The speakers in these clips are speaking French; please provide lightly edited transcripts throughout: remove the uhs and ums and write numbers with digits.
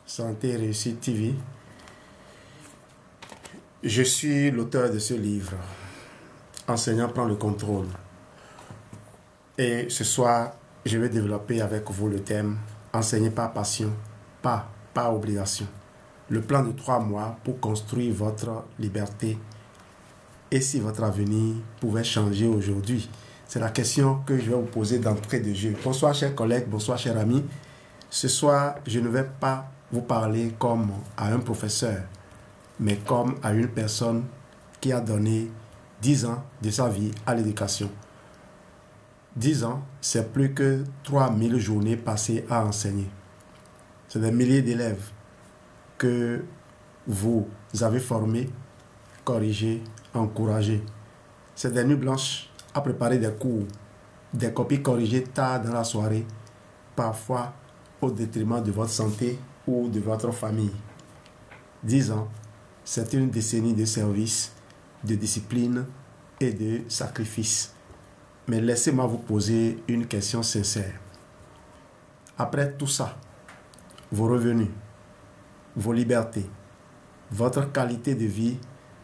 Santé Réussite TV. Je suis l'auteur de ce livre, Enseignant prend le contrôle. Et ce soir, je vais développer avec vous le thème Enseigner par passion, pas par obligation. Le plan de 3 mois pour construire votre liberté. Et si votre avenir pouvait changer aujourd'hui? C'est la question que je vais vous poser d'entrée de jeu. Bonsoir chers collègues, bonsoir chers amis. Ce soir, je ne vais pas vous parler comme à un professeur, mais comme à une personne qui a donné 10 ans de sa vie à l'éducation. 10 ans, c'est plus que 3000 journées passées à enseigner. C'est des milliers d'élèves que vous avez formés, corrigés, encouragés. C'est des nuits blanches à préparer des cours, des copies corrigées tard dans la soirée, parfois au détriment de votre santé ou de votre famille. 10 ans, c'est une décennie de service, de discipline et de sacrifice. Mais laissez-moi vous poser une question sincère. Après tout ça, vos revenus, vos libertés, votre qualité de vie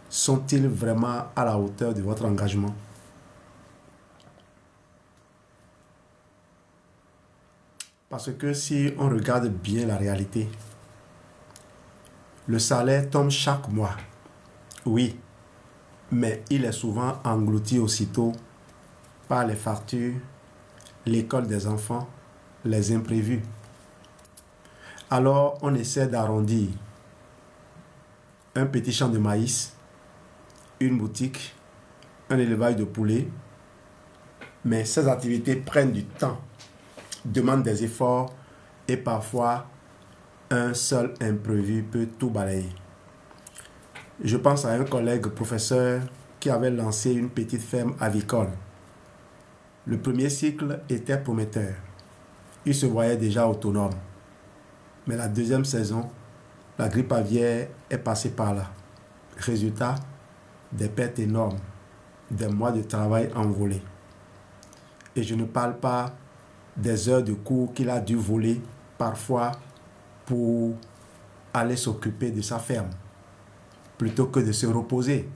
sont-ils vraiment à la hauteur de votre engagement? Parce que si on regarde bien la réalité, le salaire tombe chaque mois. Oui, mais il est souvent englouti aussitôt par les factures, l'école des enfants, les imprévus. Alors on essaie d'arrondir un petit champ de maïs, une boutique, un élevage de poulets, mais ces activités prennent du temps, demandent des efforts et parfois un seul imprévu peut tout balayer. Je pense à un collègue professeur qui avait lancé une petite ferme avicole. Le premier cycle était prometteur. Il se voyait déjà autonome. Mais la deuxième saison, la grippe aviaire est passée par là. Résultat, des pertes énormes, des mois de travail envolés. Et je ne parle pas des heures de cours qu'il a dû voler parfois pour aller s'occuper de sa ferme, plutôt que de se reposer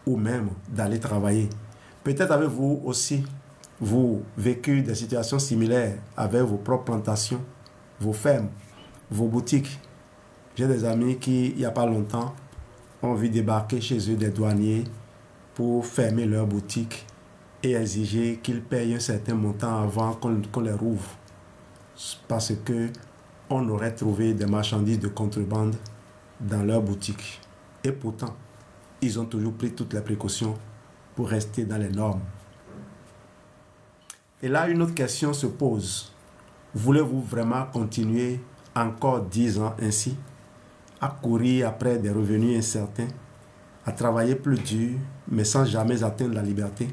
ou même d'aller travailler. Peut-être avez-vous aussi, vous, vécu des situations similaires avec vos propres plantations, vos fermes, vos boutiques. J'ai des amis qui, il n'y a pas longtemps, ont vu débarquer chez eux des douaniers pour fermer leur boutique et exiger qu'ils payent un certain montant avant qu'on les rouvre. Parce que on aurait trouvé des marchandises de contrebande dans leur boutique. Et pourtant, ils ont toujours pris toutes les précautions pour rester dans les normes. Et là, une autre question se pose. Voulez-vous vraiment continuer encore 10 ans ainsi, à courir après des revenus incertains, à travailler plus dur, mais sans jamais atteindre la liberté?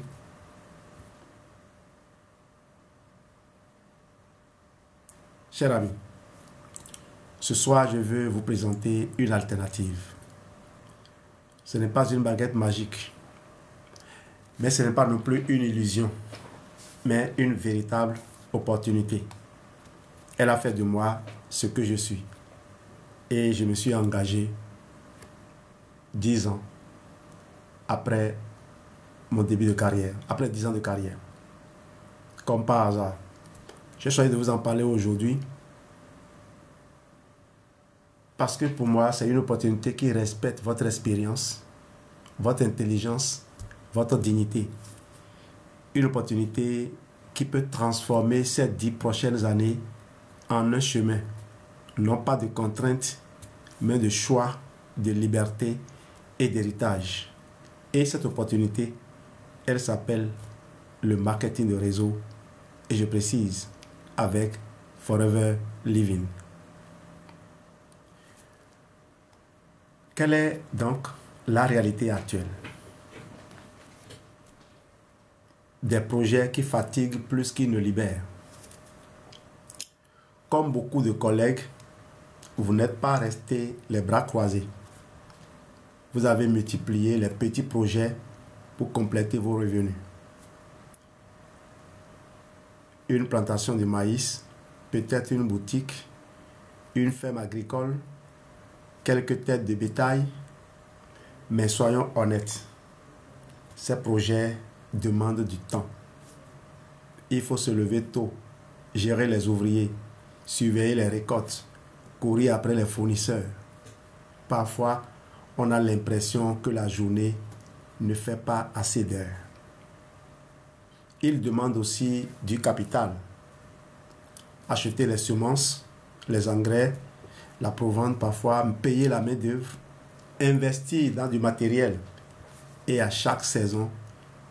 Chers amis, ce soir, je veux vous présenter une alternative. Ce n'est pas une baguette magique, mais ce n'est pas non plus une illusion, mais une véritable opportunité. Elle a fait de moi ce que je suis. Et je me suis engagé 10 ans après mon début de carrière, après 10 ans de carrière. Comme par hasard. J'ai choisi de vous en parler aujourd'hui parce que pour moi, c'est une opportunité qui respecte votre expérience, votre intelligence, votre dignité. Une opportunité qui peut transformer ces 10 prochaines années en un chemin, non pas de contraintes, mais de choix, de liberté et d'héritage. Et cette opportunité, elle s'appelle le marketing de réseau, et je précise, avec Forever Living. Quelle est donc la réalité actuelle? Des projets qui fatiguent plus qu'ils ne libèrent. Comme beaucoup de collègues, vous n'êtes pas restés les bras croisés. Vous avez multiplié les petits projets pour compléter vos revenus. Une plantation de maïs, peut-être une boutique, une ferme agricole, quelques têtes de bétail, mais soyons honnêtes, ces projets demandent du temps. Il faut se lever tôt, gérer les ouvriers, surveiller les récoltes, courir après les fournisseurs. Parfois, on a l'impression que la journée ne fait pas assez d'heures. Il demande aussi du capital. Acheter les semences, les engrais, la provente parfois, payer la main-d'œuvre, investir dans du matériel. Et à chaque saison,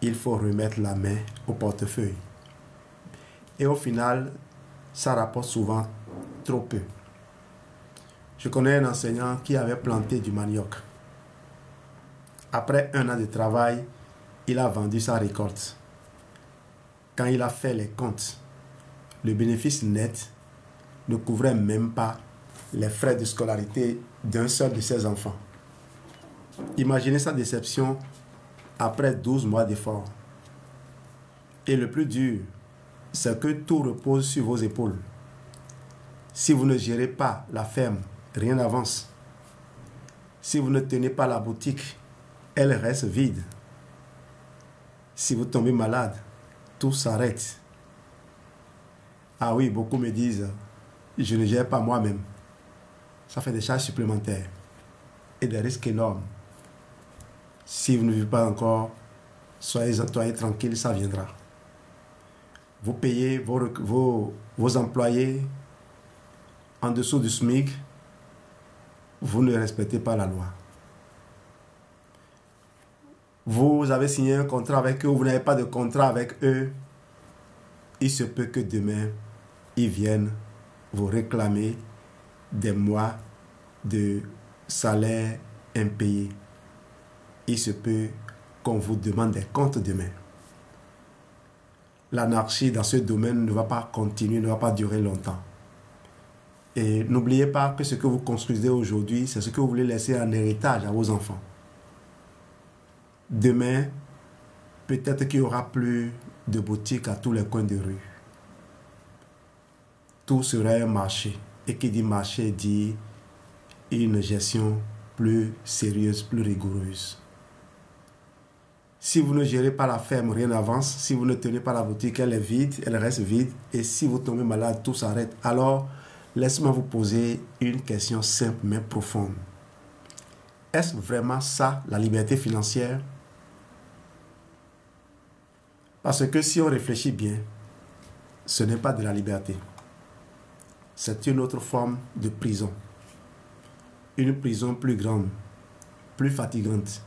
il faut remettre la main au portefeuille. Et au final, ça rapporte souvent trop peu. Je connais un enseignant qui avait planté du manioc. Après 1 an de travail, il a vendu sa récolte. Quand il a fait les comptes, le bénéfice net ne couvrait même pas les frais de scolarité d'un seul de ses enfants. Imaginez sa déception après 12 mois d'efforts. Et le plus dur, c'est que tout repose sur vos épaules. Si vous ne gérez pas la ferme, rien n'avance. Si vous ne tenez pas la boutique, elle reste vide. Si vous tombez malade, tout s'arrête. Ah oui, beaucoup me disent, je ne gère pas moi-même. Ça fait des charges supplémentaires et des risques énormes. Si vous ne vivez pas encore, soyez tranquille, ça viendra. Vous payez vos employés en dessous du SMIC, vous ne respectez pas la loi. Vous avez signé un contrat avec eux, vous n'avez pas de contrat avec eux. Il se peut que demain, ils viennent vous réclamer des mois de salaire impayé. Il se peut qu'on vous demande des comptes demain. L'anarchie dans ce domaine ne va pas continuer, ne va pas durer longtemps. Et n'oubliez pas que ce que vous construisez aujourd'hui, c'est ce que vous voulez laisser en héritage à vos enfants. Demain, peut-être qu'il n'y aura plus de boutiques à tous les coins de rue. Tout serait un marché. Et qui dit marché dit une gestion plus sérieuse, plus rigoureuse. Si vous ne gérez pas la ferme, rien n'avance. Si vous ne tenez pas la boutique, elle est vide, elle reste vide. Et si vous tombez malade, tout s'arrête. Alors, laissez-moi vous poser une question simple mais profonde. Est-ce vraiment ça, la liberté financière? Parce que si on réfléchit bien, ce n'est pas de la liberté. C'est une autre forme de prison. Une prison plus grande, plus fatigante,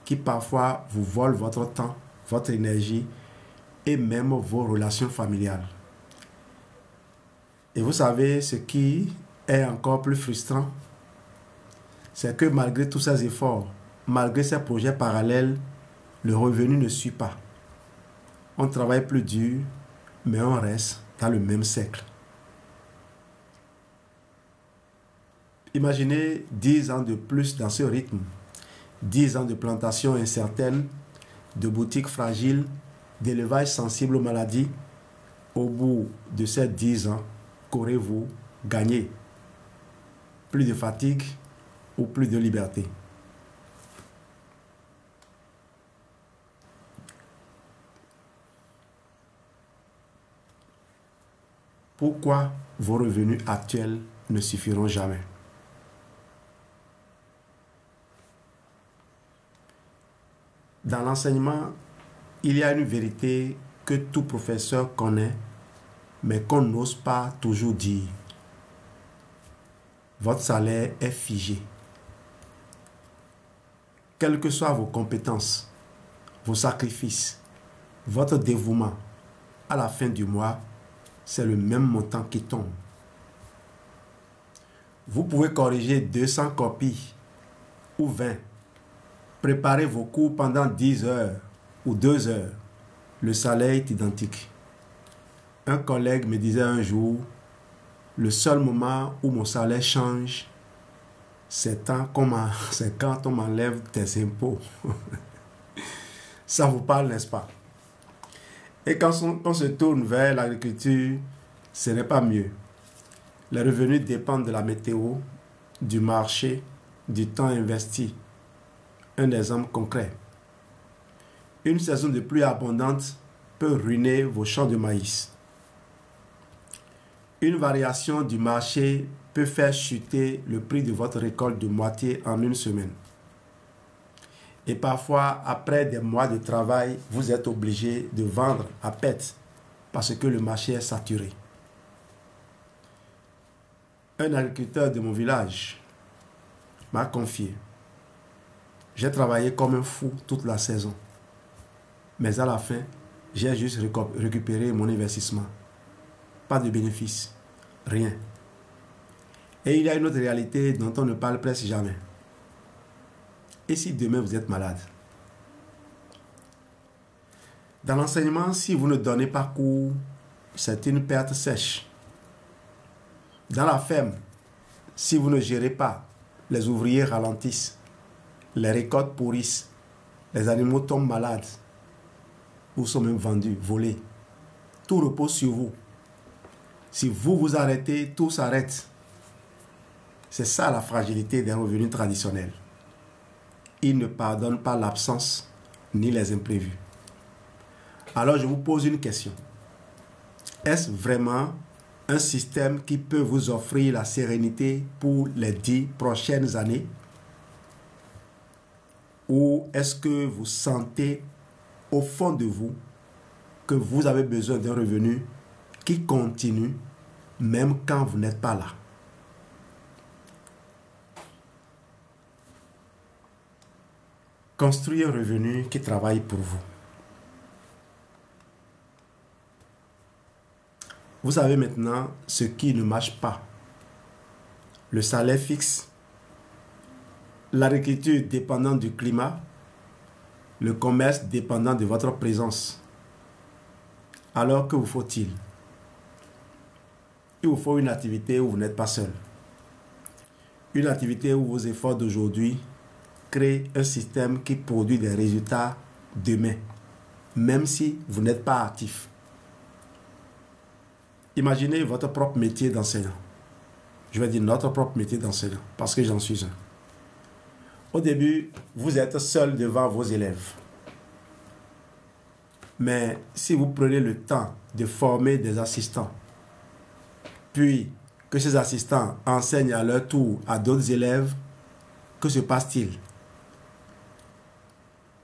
qui parfois vous vole votre temps, votre énergie et même vos relations familiales. Et vous savez ce qui est encore plus frustrant, c'est que malgré tous ces efforts, malgré ces projets parallèles, le revenu ne suit pas. On travaille plus dur, mais on reste dans le même cercle. Imaginez 10 ans de plus dans ce rythme, 10 ans de plantation incertaine, de boutiques fragiles, d'élevage sensible aux maladies. Au bout de ces 10 ans, qu'aurez-vous gagné? Plus de fatigue ou plus de liberté? Pourquoi vos revenus actuels ne suffiront jamais? Dans l'enseignement, il y a une vérité que tout professeur connaît, mais qu'on n'ose pas toujours dire. Votre salaire est figé. Quelles que soient vos compétences, vos sacrifices, votre dévouement, à la fin du mois, c'est le même montant qui tombe. Vous pouvez corriger 200 copies ou 20. Préparez vos cours pendant 10 heures ou 2 heures. Le salaire est identique. Un collègue me disait un jour, le seul moment où mon salaire change, c'est quand on m'enlève tes impôts. Ça vous parle, n'est-ce pas? Et quand on se tourne vers l'agriculture, ce n'est pas mieux. Les revenus dépendent de la météo, du marché, du temps investi. Un exemple concret. Une saison de pluie abondante peut ruiner vos champs de maïs. Une variation du marché peut faire chuter le prix de votre récolte de moitié en une semaine. Et parfois, après des mois de travail, vous êtes obligé de vendre à perte parce que le marché est saturé. Un agriculteur de mon village m'a confié: j'ai travaillé comme un fou toute la saison, mais à la fin, j'ai juste récupéré mon investissement. Pas de bénéfice, rien. Et il y a une autre réalité dont on ne parle presque jamais. Et si demain vous êtes malade? Dans l'enseignement, si vous ne donnez pas cours, c'est une perte sèche. Dans la ferme, si vous ne gérez pas, les ouvriers ralentissent, les récoltes pourrissent, les animaux tombent malades, ou sont même vendus, volés. Tout repose sur vous. Si vous vous arrêtez, tout s'arrête. C'est ça la fragilité des revenus traditionnels. Ils ne pardonnent pas l'absence ni les imprévus. Alors je vous pose une question. Est-ce vraiment un système qui peut vous offrir la sérénité pour les 10 prochaines années? Ou est-ce que vous sentez au fond de vous que vous avez besoin d'un revenu qui continue même quand vous n'êtes pas là? Construisez un revenu qui travaille pour vous. Vous savez maintenant ce qui ne marche pas. Le salaire fixe, l'agriculture dépendante du climat, le commerce dépendant de votre présence. Alors que vous faut-il? Il vous faut une activité où vous n'êtes pas seul. Une activité où vos efforts d'aujourd'hui créent un système qui produit des résultats demain, même si vous n'êtes pas actif. Imaginez votre propre métier d'enseignant. Je vais dire notre propre métier d'enseignant, parce que j'en suis un. Au début, vous êtes seul devant vos élèves. Mais si vous prenez le temps de former des assistants, puis que ces assistants enseignent à leur tour à d'autres élèves, que se passe-t-il?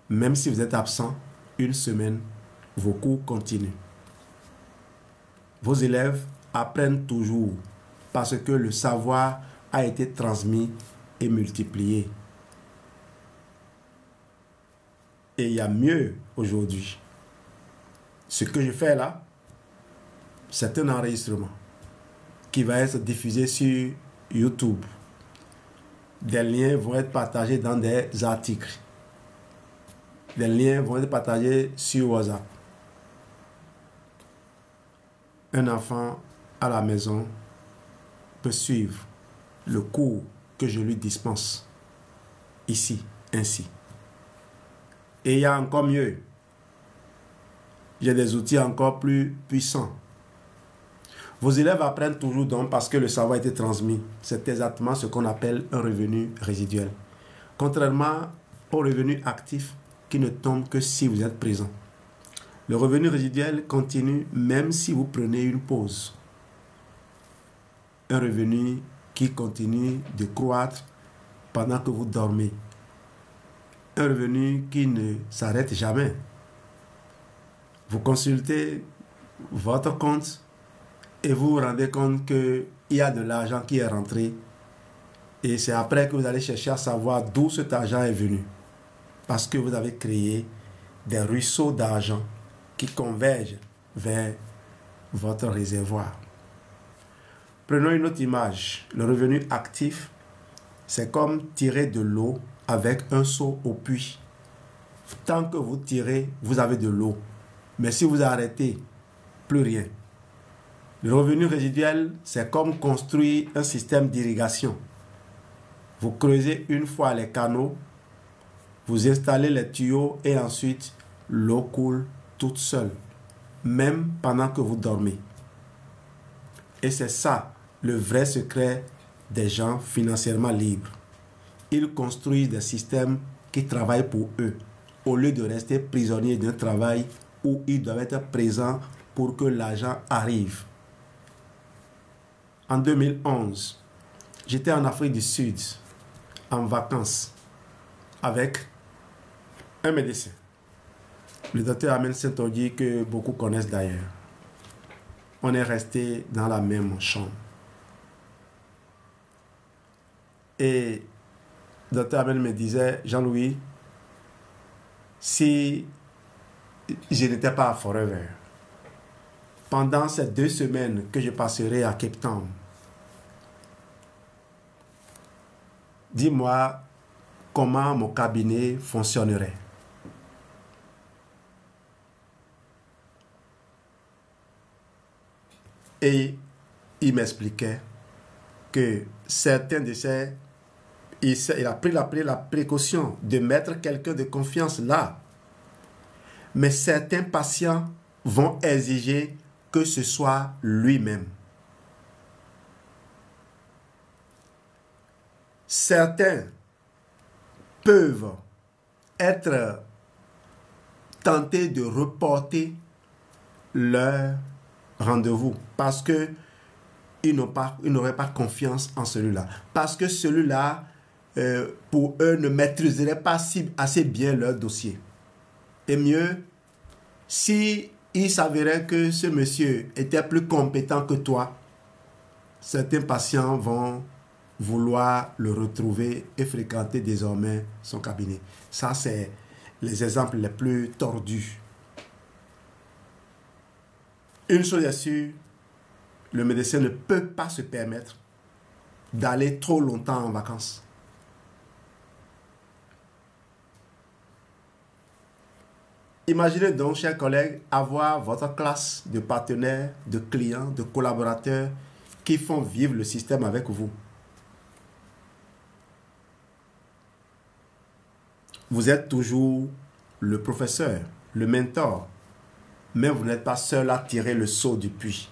Même si vous êtes absent une semaine, vos cours continuent. Vos élèves apprennent toujours parce que le savoir a été transmis et multiplié. Et il y a mieux aujourd'hui. Ce que je fais là, c'est un enregistrement qui va être diffusé sur YouTube. Des liens vont être partagés dans des articles. Des liens vont être partagés sur WhatsApp. Un enfant à la maison peut suivre le cours que je lui dispense ici, ainsi. Et il y a encore mieux. J'ai des outils encore plus puissants. Vos élèves apprennent toujours donc parce que le savoir a été transmis. C'est exactement ce qu'on appelle un revenu résiduel. Contrairement au revenu actif qui ne tombe que si vous êtes présent. Le revenu résiduel continue même si vous prenez une pause. Un revenu qui continue de croître pendant que vous dormez. Un revenu qui ne s'arrête jamais. Vous consultez votre compte et vous vous rendez compte qu'il y a de l'argent qui est rentré. Et c'est après que vous allez chercher à savoir d'où cet argent est venu. Parce que vous avez créé des ruisseaux d'argent qui convergent vers votre réservoir. Prenons une autre image. Le revenu actif, c'est comme tirer de l'eau avec un seau au puits. Tant que vous tirez, vous avez de l'eau. Mais si vous arrêtez, plus rien. Le revenu résiduel, c'est comme construire un système d'irrigation. Vous creusez une fois les canaux, vous installez les tuyaux et ensuite l'eau coule toute seule, même pendant que vous dormez. Et c'est ça le vrai secret des gens financièrement libres. Ils construisent des systèmes qui travaillent pour eux, au lieu de rester prisonniers d'un travail où ils doivent être présents pour que l'argent arrive. En 2011, j'étais en Afrique du Sud, en vacances, avec un médecin, le docteur Amen Saint-Ogi, que beaucoup connaissent d'ailleurs. On est resté dans la même chambre. Et le docteur Amen me disait, Jean-Louis, si je n'étais pas à Forever, pendant ces 2 semaines que je passerai à Cape Town, dis-moi comment mon cabinet fonctionnerait. Et il m'expliquait que certains de ces... Il a pris la précaution de mettre quelqu'un de confiance là. Mais certains patients vont exiger que ce soit lui-même. Certains peuvent être tentés de reporter leur rendez-vous parce que ils n'auraient pas confiance en celui-là. Parce que celui-là, pour eux, ne maîtriserait pas assez bien leur dossier. Et mieux, si il s'avérait que ce monsieur était plus compétent que toi, certains patients vont vouloir le retrouver et fréquenter désormais son cabinet. Ça, c'est les exemples les plus tordus. Une chose est sûre, le médecin ne peut pas se permettre d'aller trop longtemps en vacances. Imaginez donc, chers collègues, avoir votre classe de partenaires, de clients, de collaborateurs qui font vivre le système avec vous. Vous êtes toujours le professeur, le mentor, mais vous n'êtes pas seul à tirer le seau du puits.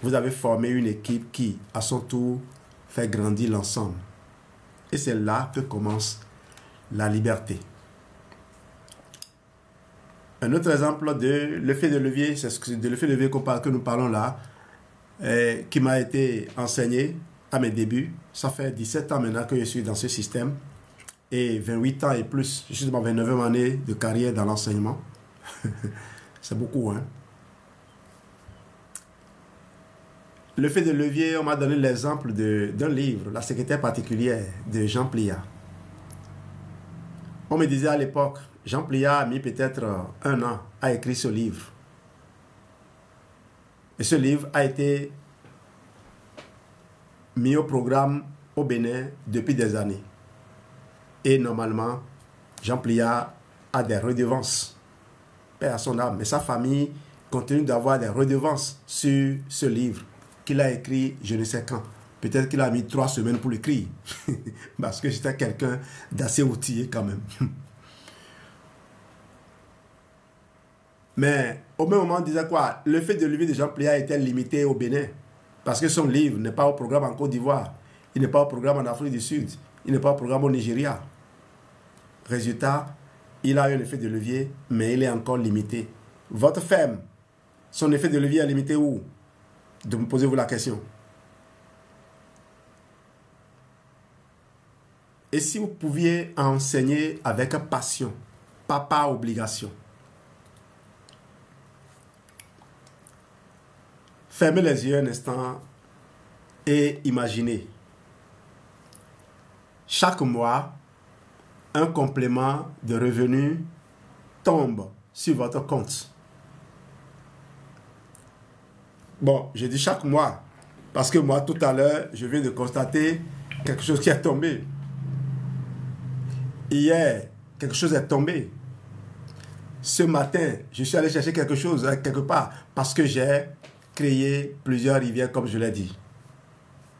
Vous avez formé une équipe qui, à son tour, fait grandir l'ensemble. Et c'est là que commence la liberté. Un autre exemple de l'effet de levier, c'est de l'effet de levier que nous parlons là, qui m'a été enseigné à mes débuts. Ça fait 17 ans maintenant que je suis dans ce système et 28 ans et plus. Je suis dans ma 29e année de carrière dans l'enseignement. C'est beaucoup, hein? L'effet de levier, on m'a donné l'exemple d'un livre, La secrétaire particulière de Jean Pliat. On me disait à l'époque, Jean Pliat a mis peut-être 1 an à écrire ce livre. Et ce livre a été mis au programme au Bénin depuis des années. Et normalement, Jean Pliat a des redevances. Paix à son âme. Mais sa famille continue d'avoir des redevances sur ce livre qu'il a écrit je ne sais quand. Peut-être qu'il a mis 3 semaines pour l'écrire. Parce que c'était quelqu'un d'assez outillé quand même. Mais au même moment, on disait quoi? Le fait de levier de Jean Pliat était limité au Bénin. Parce que son livre n'est pas au programme en Côte d'Ivoire. Il n'est pas au programme en Afrique du Sud. Il n'est pas au programme au Nigeria. Résultat, il a eu un effet de levier, mais il est encore limité. Votre ferme, son effet de levier est limité où? De me posez-vous la question. Et si vous pouviez enseigner avec passion, pas par obligation? Fermez les yeux un instant et imaginez. Chaque mois, un complément de revenus tombe sur votre compte. Bon, j'ai dit chaque mois, parce que moi, tout à l'heure, je viens de constater quelque chose qui est tombé. Hier, quelque chose est tombé. Ce matin, je suis allé chercher quelque chose, quelque part, parce que j'ai créé plusieurs rivières, comme je l'ai dit.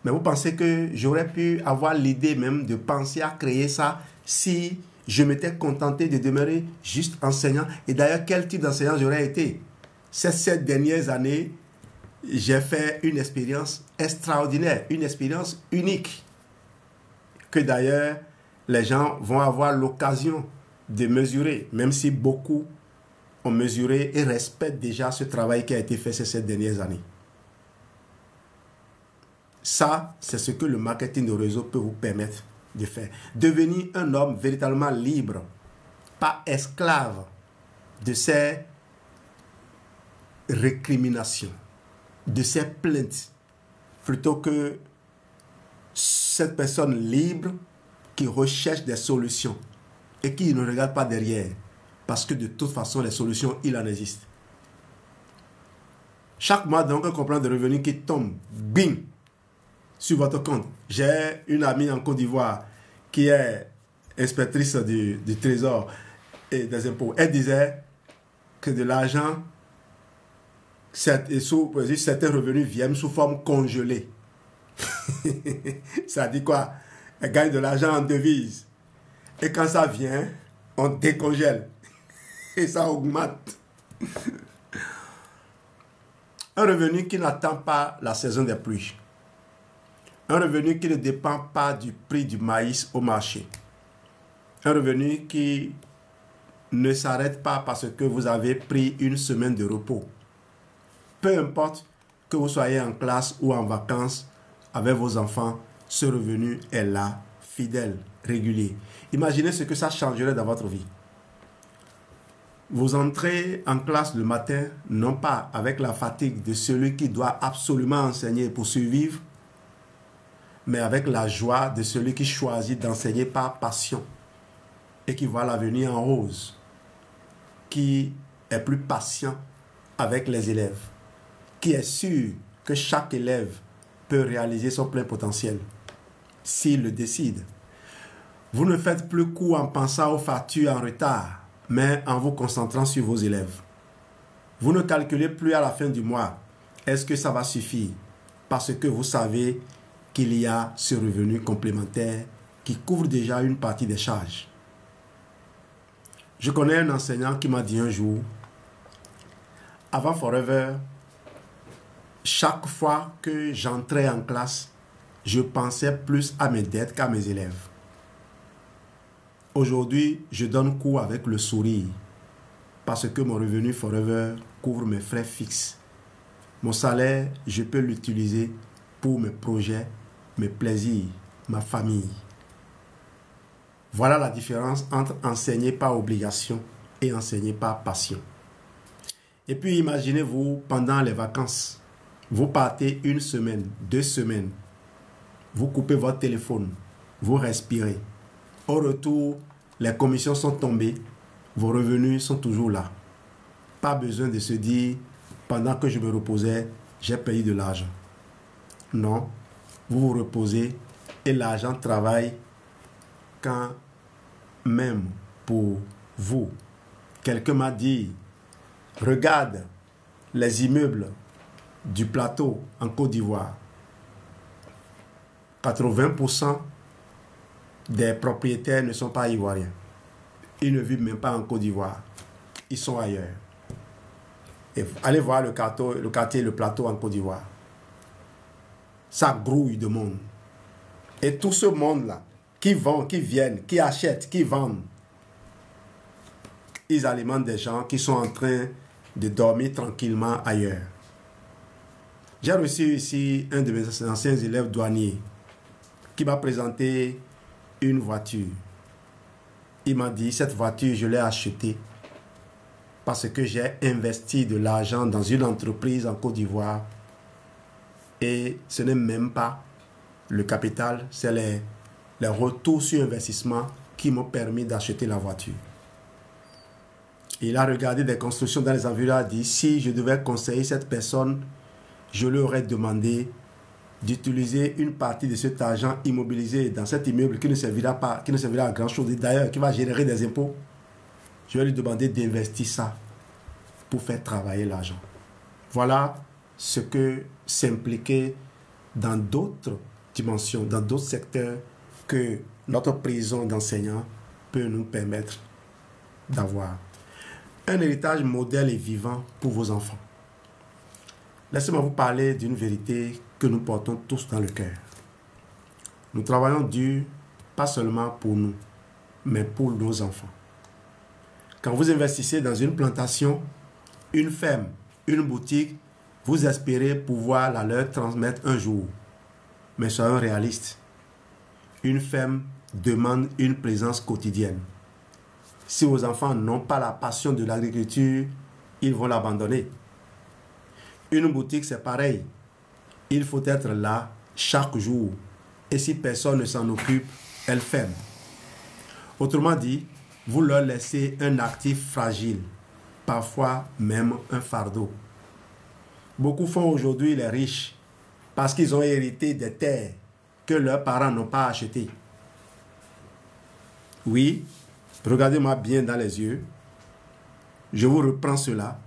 Mais vous pensez que j'aurais pu avoir l'idée même de penser à créer ça si je m'étais contenté de demeurer juste enseignant? Et d'ailleurs, quel type d'enseignant j'aurais été? Ces 7 dernières années, j'ai fait une expérience extraordinaire, une expérience unique, que d'ailleurs les gens vont avoir l'occasion de mesurer, même si beaucoup ont mesuré et respectent déjà ce travail qui a été fait ces dernières années. Ça, c'est ce que le marketing de réseau peut vous permettre de faire. Devenir un homme véritablement libre, pas esclave de ses récriminations, de ses plaintes, plutôt que cette personne libre qui recherche des solutions et qui ne regarde pas derrière, parce que de toute façon, les solutions, il en existe. Chaque mois, donc, un complément de revenus qui tombe, bing, sur votre compte. J'ai une amie en Côte d'Ivoire qui est inspectrice du trésor et des impôts. Elle disait que de l'argent, certains revenus viennent sous forme congelée. Ça dit quoi? Elle gagne de l'argent en devise. Et quand ça vient, on décongèle. Et ça augmente. Un revenu qui n'attend pas la saison des pluies. Un revenu qui ne dépend pas du prix du maïs au marché. Un revenu qui ne s'arrête pas parce que vous avez pris une semaine de repos. Peu importe que vous soyez en classe ou en vacances avec vos enfants, ce revenu est là, fidèle, régulier. Imaginez ce que ça changerait dans votre vie. Vous entrez en classe le matin, non pas avec la fatigue de celui qui doit absolument enseigner pour survivre, mais avec la joie de celui qui choisit d'enseigner par passion et qui voit l'avenir en rose, qui est plus patient avec les élèves, qui est sûr que chaque élève peut réaliser son plein potentiel, s'il le décide. Vous ne faites plus cours en pensant aux factures en retard, mais en vous concentrant sur vos élèves. Vous ne calculez plus à la fin du mois, est-ce que ça va suffire? Parce que vous savez qu'il y a ce revenu complémentaire qui couvre déjà une partie des charges. Je connais un enseignant qui m'a dit un jour, avant Forever, chaque fois que j'entrais en classe, je pensais plus à mes dettes qu'à mes élèves. Aujourd'hui, je donne cours avec le sourire parce que mon revenu Forever couvre mes frais fixes. Mon salaire, je peux l'utiliser pour mes projets, mes plaisirs, ma famille. Voilà la différence entre enseigner par obligation et enseigner par passion. Et puis imaginez-vous pendant les vacances, vous partez une semaine, 2 semaines, vous coupez votre téléphone, vous respirez. Au retour, les commissions sont tombées, vos revenus sont toujours là. Pas besoin de se dire, pendant que je me reposais, j'ai payé de l'argent. Non, vous vous reposez et l'argent travaille quand même pour vous. Quelqu'un m'a dit, regarde les immeubles du plateau en Côte d'Ivoire. 80% des propriétaires ne sont pas ivoiriens. Ils ne vivent même pas en Côte d'Ivoire. Ils sont ailleurs. Et allez voir le quartier, le plateau en Côte d'Ivoire. Ça grouille de monde. Et tout ce monde-là, qui vont, qui viennent, qui achètent, qui vendent, ils alimentent des gens qui sont en train de dormir tranquillement ailleurs. J'ai reçu ici un de mes anciens élèves douaniers qui m'a présenté une voiture. Il m'a dit, cette voiture, je l'ai achetée parce que j'ai investi de l'argent dans une entreprise en Côte d'Ivoire et ce n'est même pas le capital, c'est les retours sur investissement qui m'ont permis d'acheter la voiture. Il a regardé des constructions dans les environs, il a dit, si je devais conseiller cette personne, je lui aurais demandé d'utiliser une partie de cet argent immobilisé dans cet immeuble qui ne servira pas, qui ne servira à grand chose, d'ailleurs qui va générer des impôts. Je vais lui demander d'investir ça pour faire travailler l'argent. Voilà ce que s'impliquer dans d'autres dimensions, dans d'autres secteurs que notre prison d'enseignants peut nous permettre d'avoir. Un héritage modèle et vivant pour vos enfants. Laissez-moi vous parler d'une vérité que nous portons tous dans le cœur. Nous travaillons dur, pas seulement pour nous, mais pour nos enfants. Quand vous investissez dans une plantation, une ferme, une boutique, vous espérez pouvoir la leur transmettre un jour. Mais soyons réalistes. Une ferme demande une présence quotidienne. Si vos enfants n'ont pas la passion de l'agriculture, ils vont l'abandonner. Une boutique, c'est pareil. Il faut être là chaque jour. Et si personne ne s'en occupe, elle ferme. Autrement dit, vous leur laissez un actif fragile, parfois même un fardeau. Beaucoup font aujourd'hui les riches parce qu'ils ont hérité des terres que leurs parents n'ont pas achetées. Oui, regardez-moi bien dans les yeux. Je vous reprends cela.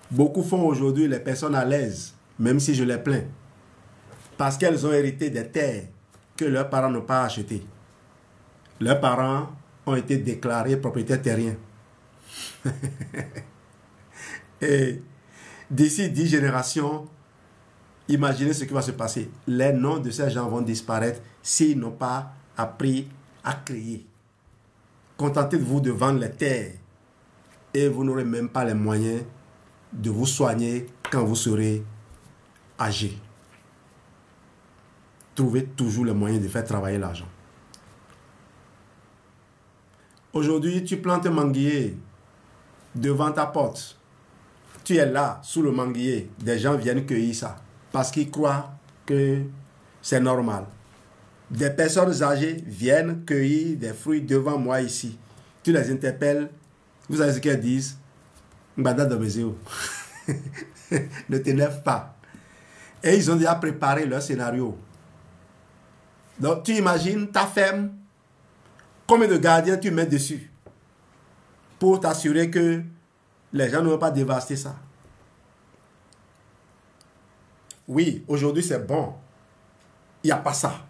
Beaucoup font aujourd'hui les personnes à l'aise, même si je les plains, parce qu'elles ont hérité des terres que leurs parents n'ont pas achetées. Leurs parents ont été déclarés propriétaires terriens. Et d'ici 10 générations, imaginez ce qui va se passer. Les noms de ces gens vont disparaître s'ils n'ont pas appris à créer. Contentez-vous de vendre les terres et vous n'aurez même pas les moyens de vous soigner quand vous serez âgé. Trouvez toujours les moyens de faire travailler l'argent. Aujourd'hui, tu plantes un manguier devant ta porte. Tu es là, sous le manguier. Des gens viennent cueillir ça parce qu'ils croient que c'est normal. Des personnes âgées viennent cueillir des fruits devant moi ici. Tu les interpelles. Vous savez ce qu'elles disent? Mbada Domezeo. Ne t'énerve pas. Et ils ont déjà préparé leur scénario. Donc, tu imagines ta ferme, combien de gardiens tu mets dessus pour t'assurer que les gens ne vont pas dévaster ça. Oui, aujourd'hui c'est bon. Il n'y a pas ça.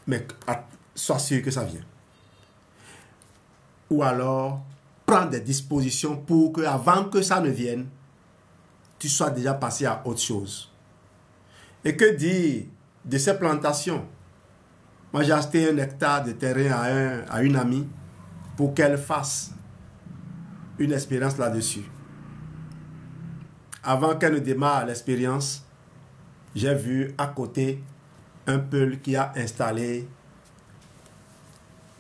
Mais sois sûr que ça vient. Ou alors, prends des dispositions pour que, avant que ça ne vienne, tu sois déjà passé à autre chose. Et que dire de ces plantations? Moi, j'ai acheté 1 hectare de terrain à une amie pour qu'elle fasse une expérience là-dessus. Avant qu'elle ne démarre l'expérience, j'ai vu à côté un peul qui a installé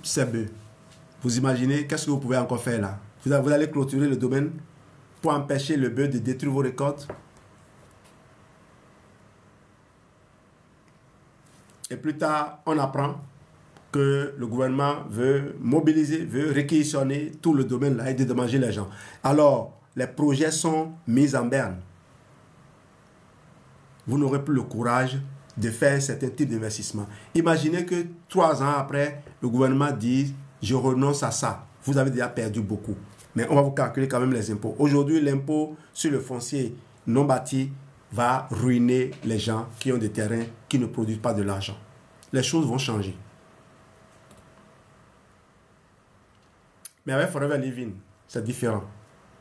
ses bœufs. Vous imaginez, qu'est-ce que vous pouvez encore faire là? Vous allez clôturer le domaine pour empêcher le bœuf de détruire vos récoltes. Et plus tard, on apprend que le gouvernement veut mobiliser, veut réquisitionner tout le domaine là et dédommager les gens. Alors, les projets sont mis en berne. Vous n'aurez plus le courage de faire un certain type d'investissement. Imaginez que 3 ans après, le gouvernement dit « je renonce à ça ». Vous avez déjà perdu beaucoup. Mais on va vous calculer quand même les impôts. Aujourd'hui, l'impôt sur le foncier non bâti va ruiner les gens qui ont des terrains qui ne produisent pas de l'argent. Les choses vont changer. Mais avec Forever Living, c'est différent.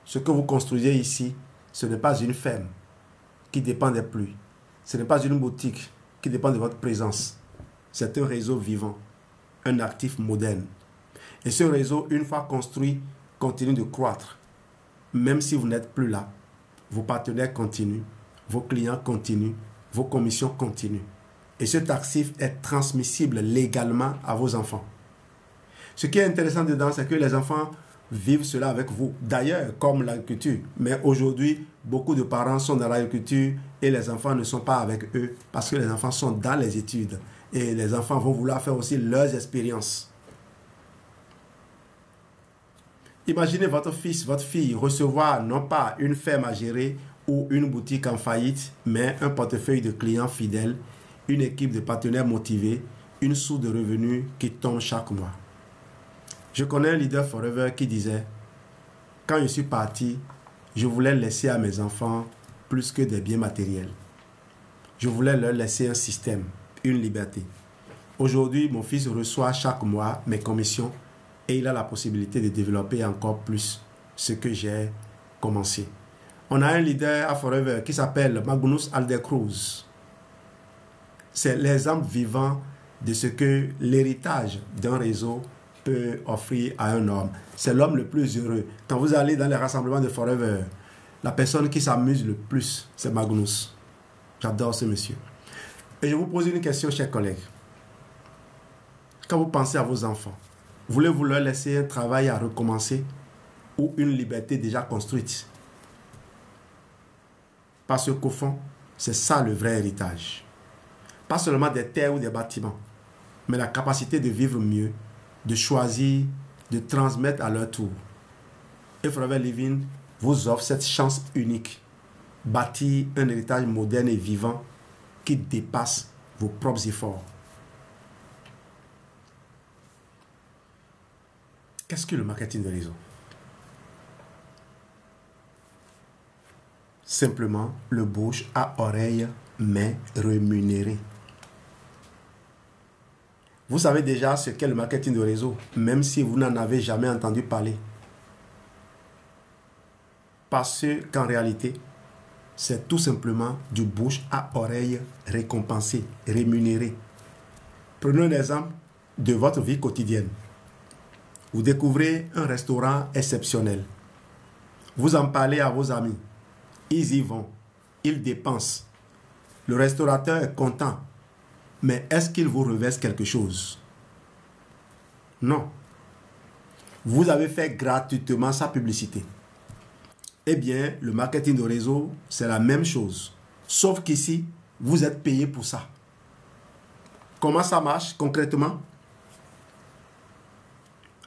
Ce que vous construisez ici, ce n'est pas une ferme qui dépend des pluies. Ce n'est pas une boutique qui dépend de votre présence. C'est un réseau vivant, un actif moderne. Et ce réseau, une fois construit, continue de croître. Même si vous n'êtes plus là, vos partenaires continuent, vos clients continuent, vos commissions continuent. Et cet actif est transmissible légalement à vos enfants. Ce qui est intéressant dedans, c'est que les enfants vivent cela avec vous. D'ailleurs, comme l'agriculture. Mais aujourd'hui, beaucoup de parents sont dans l'agriculture et les enfants ne sont pas avec eux parce que les enfants sont dans les études. Et les enfants vont vouloir faire aussi leurs expériences. Imaginez votre fils, votre fille recevoir non pas une ferme à gérer ou une boutique en faillite, mais un portefeuille de clients fidèles, une équipe de partenaires motivés, une source de revenus qui tombe chaque mois. Je connais un leader Forever qui disait « Quand je suis parti, je voulais laisser à mes enfants plus que des biens matériels. Je voulais leur laisser un système, une liberté. Aujourd'hui, mon fils reçoit chaque mois mes commissions et il a la possibilité de développer encore plus ce que j'ai commencé. On a un leader à Forever qui s'appelle Magnus Aldercruz. C'est l'exemple vivant de ce que l'héritage d'un réseau peut offrir à un homme. C'est l'homme le plus heureux. Quand vous allez dans les rassemblements de Forever, la personne qui s'amuse le plus, c'est Magnus. J'adore ce monsieur. Et je vous pose une question, chers collègues. Quand vous pensez à vos enfants, voulez-vous leur laisser un travail à recommencer ou une liberté déjà construite? Parce qu'au fond, c'est ça le vrai héritage. Pas seulement des terres ou des bâtiments, mais la capacité de vivre mieux, de choisir, de transmettre à leur tour. Et Forever Living vous offre cette chance unique, bâtir un héritage moderne et vivant qui dépasse vos propres efforts. Qu'est-ce que le marketing de réseau? Simplement le bouche à oreille, mais rémunéré. Vous savez déjà ce qu'est le marketing de réseau, même si vous n'en avez jamais entendu parler. Parce qu'en réalité, c'est tout simplement du bouche à oreille récompensé, rémunéré. Prenons un exemple de votre vie quotidienne. Vous découvrez un restaurant exceptionnel. Vous en parlez à vos amis. Ils y vont. Ils dépensent. Le restaurateur est content. Mais est-ce qu'il vous reverse quelque chose? Non. Vous avez fait gratuitement sa publicité. Eh bien, le marketing de réseau, c'est la même chose. Sauf qu'ici, vous êtes payé pour ça. Comment ça marche concrètement?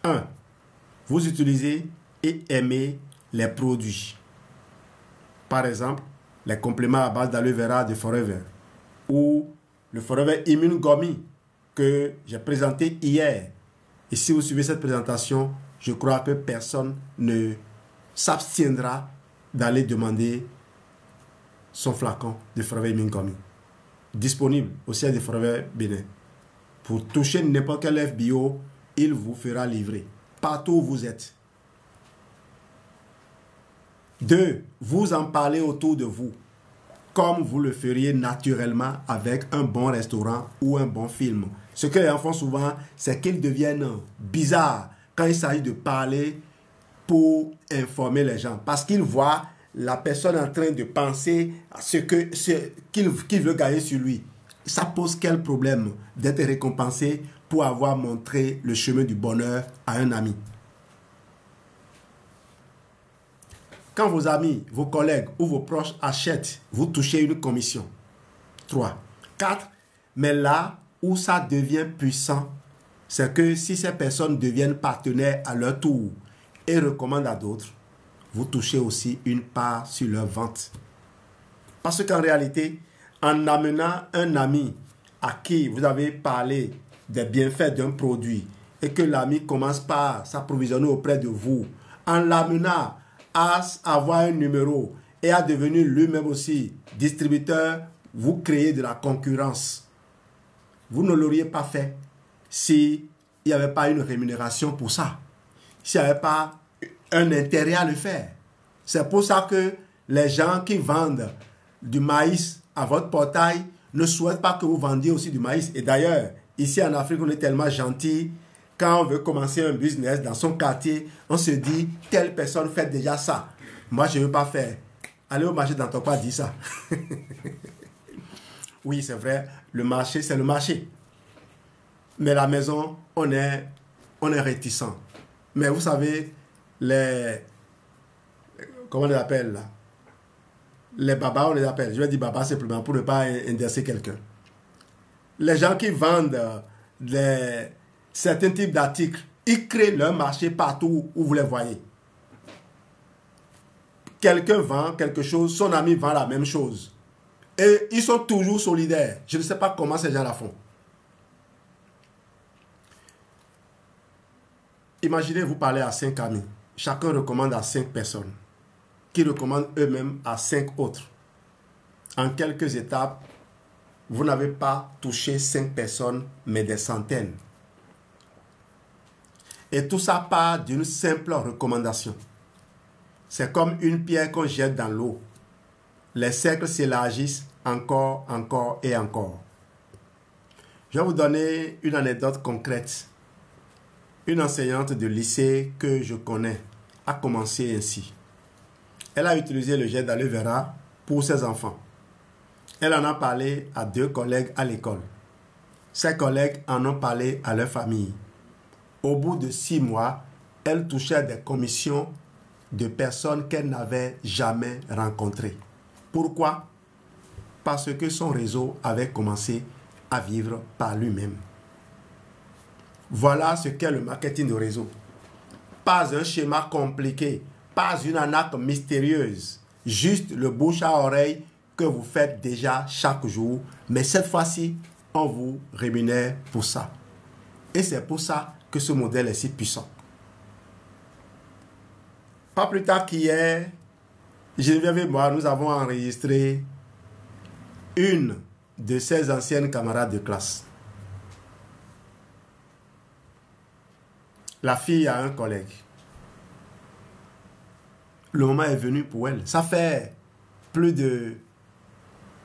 1. Vous utilisez et aimez les produits. Par exemple, les compléments à base d'aloe vera de Forever ou le Forever Immune Gummy que j'ai présenté hier. Et si vous suivez cette présentation, je crois que personne ne s'abstiendra d'aller demander son flacon de Forever Immune Gummy. Disponible au siège de Forever Bénin. Pour toucher n'importe quel FBO, il vous fera livrer partout où vous êtes. 2. Vous en parlez autour de vous, comme vous le feriez naturellement avec un bon restaurant ou un bon film. Ce que les enfants font souvent, c'est qu'ils deviennent bizarres quand il s'agit de parler pour informer les gens. Parce qu'ils voient la personne en train de penser à ce qu'il veut gagner sur lui. Ça pose quel problème d'être récompensé pour avoir montré le chemin du bonheur à un ami? Quand vos amis, vos collègues ou vos proches achètent, vous touchez une commission. 3. 4. Mais là où ça devient puissant, c'est que si ces personnes deviennent partenaires à leur tour et recommandent à d'autres, vous touchez aussi une part sur leur vente. Parce qu'en réalité, en amenant un ami à qui vous avez parlé des bienfaits d'un produit et que l'ami commence par s'approvisionner auprès de vous, en l'amenant à avoir un numéro et à devenir lui-même aussi distributeur, vous créez de la concurrence. Vous ne l'auriez pas fait s'il n'y avait pas une rémunération pour ça, s'il n'y avait pas un intérêt à le faire. C'est pour ça que les gens qui vendent du maïs à votre portail ne souhaitent pas que vous vendiez aussi du maïs. Et d'ailleurs, ici en Afrique, on est tellement gentil. Quand on veut commencer un business dans son quartier, on se dit, telle personne fait déjà ça. Moi, je ne veux pas faire. Allez au marché, n'entends pas dire ça. Oui, c'est vrai, le marché, c'est le marché. Mais la maison, on est réticent. Mais vous savez, comment on les appelle là? Les babas, on les appelle. Je vais dire baba simplement pour ne pas indexer quelqu'un. Les gens qui vendent certains types d'articles, ils créent leur marché partout où vous les voyez. Quelqu'un vend quelque chose, son ami vend la même chose. Et ils sont toujours solidaires. Je ne sais pas comment ces gens la font. Imaginez, vous parlez à 5 amis. Chacun recommande à 5 personnes, qui recommandent eux-mêmes à 5 autres. En quelques étapes, vous n'avez pas touché 5 personnes, mais des centaines. Et tout ça part d'une simple recommandation. c'est comme une pierre qu'on jette dans l'eau. Les cercles s'élargissent encore, encore et encore. Je vais vous donner une anecdote concrète. Une enseignante de lycée que je connais a commencé ainsi. Elle a utilisé le jet d'aloe vera pour ses enfants. Elle en a parlé à 2 collègues à l'école. Ses collègues en ont parlé à leur famille. Au bout de 6 mois, elle touchait des commissions de personnes qu'elle n'avait jamais rencontrées. Pourquoi? Parce que son réseau avait commencé à vivre par lui-même. Voilà ce qu'est le marketing de réseau. Pas un schéma compliqué, pas une arnaque mystérieuse, juste le bouche à oreille que vous faites déjà chaque jour, mais cette fois-ci, on vous rémunère pour ça. Et c'est pour ça que ce modèle est si puissant. Pas plus tard qu'hier, Geneviève et moi, nous avons enregistré une de ses anciennes camarades de classe. La fille a un collègue. Le moment est venu pour elle. Ça fait plus de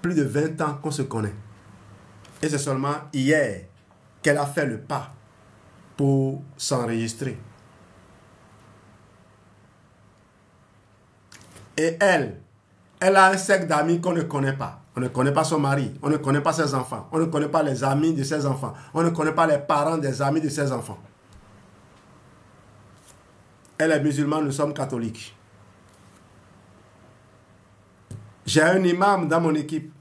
20 ans qu'on se connaît. Et c'est seulement hier qu'elle a fait le pas pour s'enregistrer. Et elle a un cercle d'amis qu'on ne connaît pas. On ne connaît pas son mari, on ne connaît pas ses enfants, on ne connaît pas les amis de ses enfants, on ne connaît pas les parents des amis de ses enfants. Elle est musulmane, nous sommes catholiques. J'ai un imam dans mon équipe.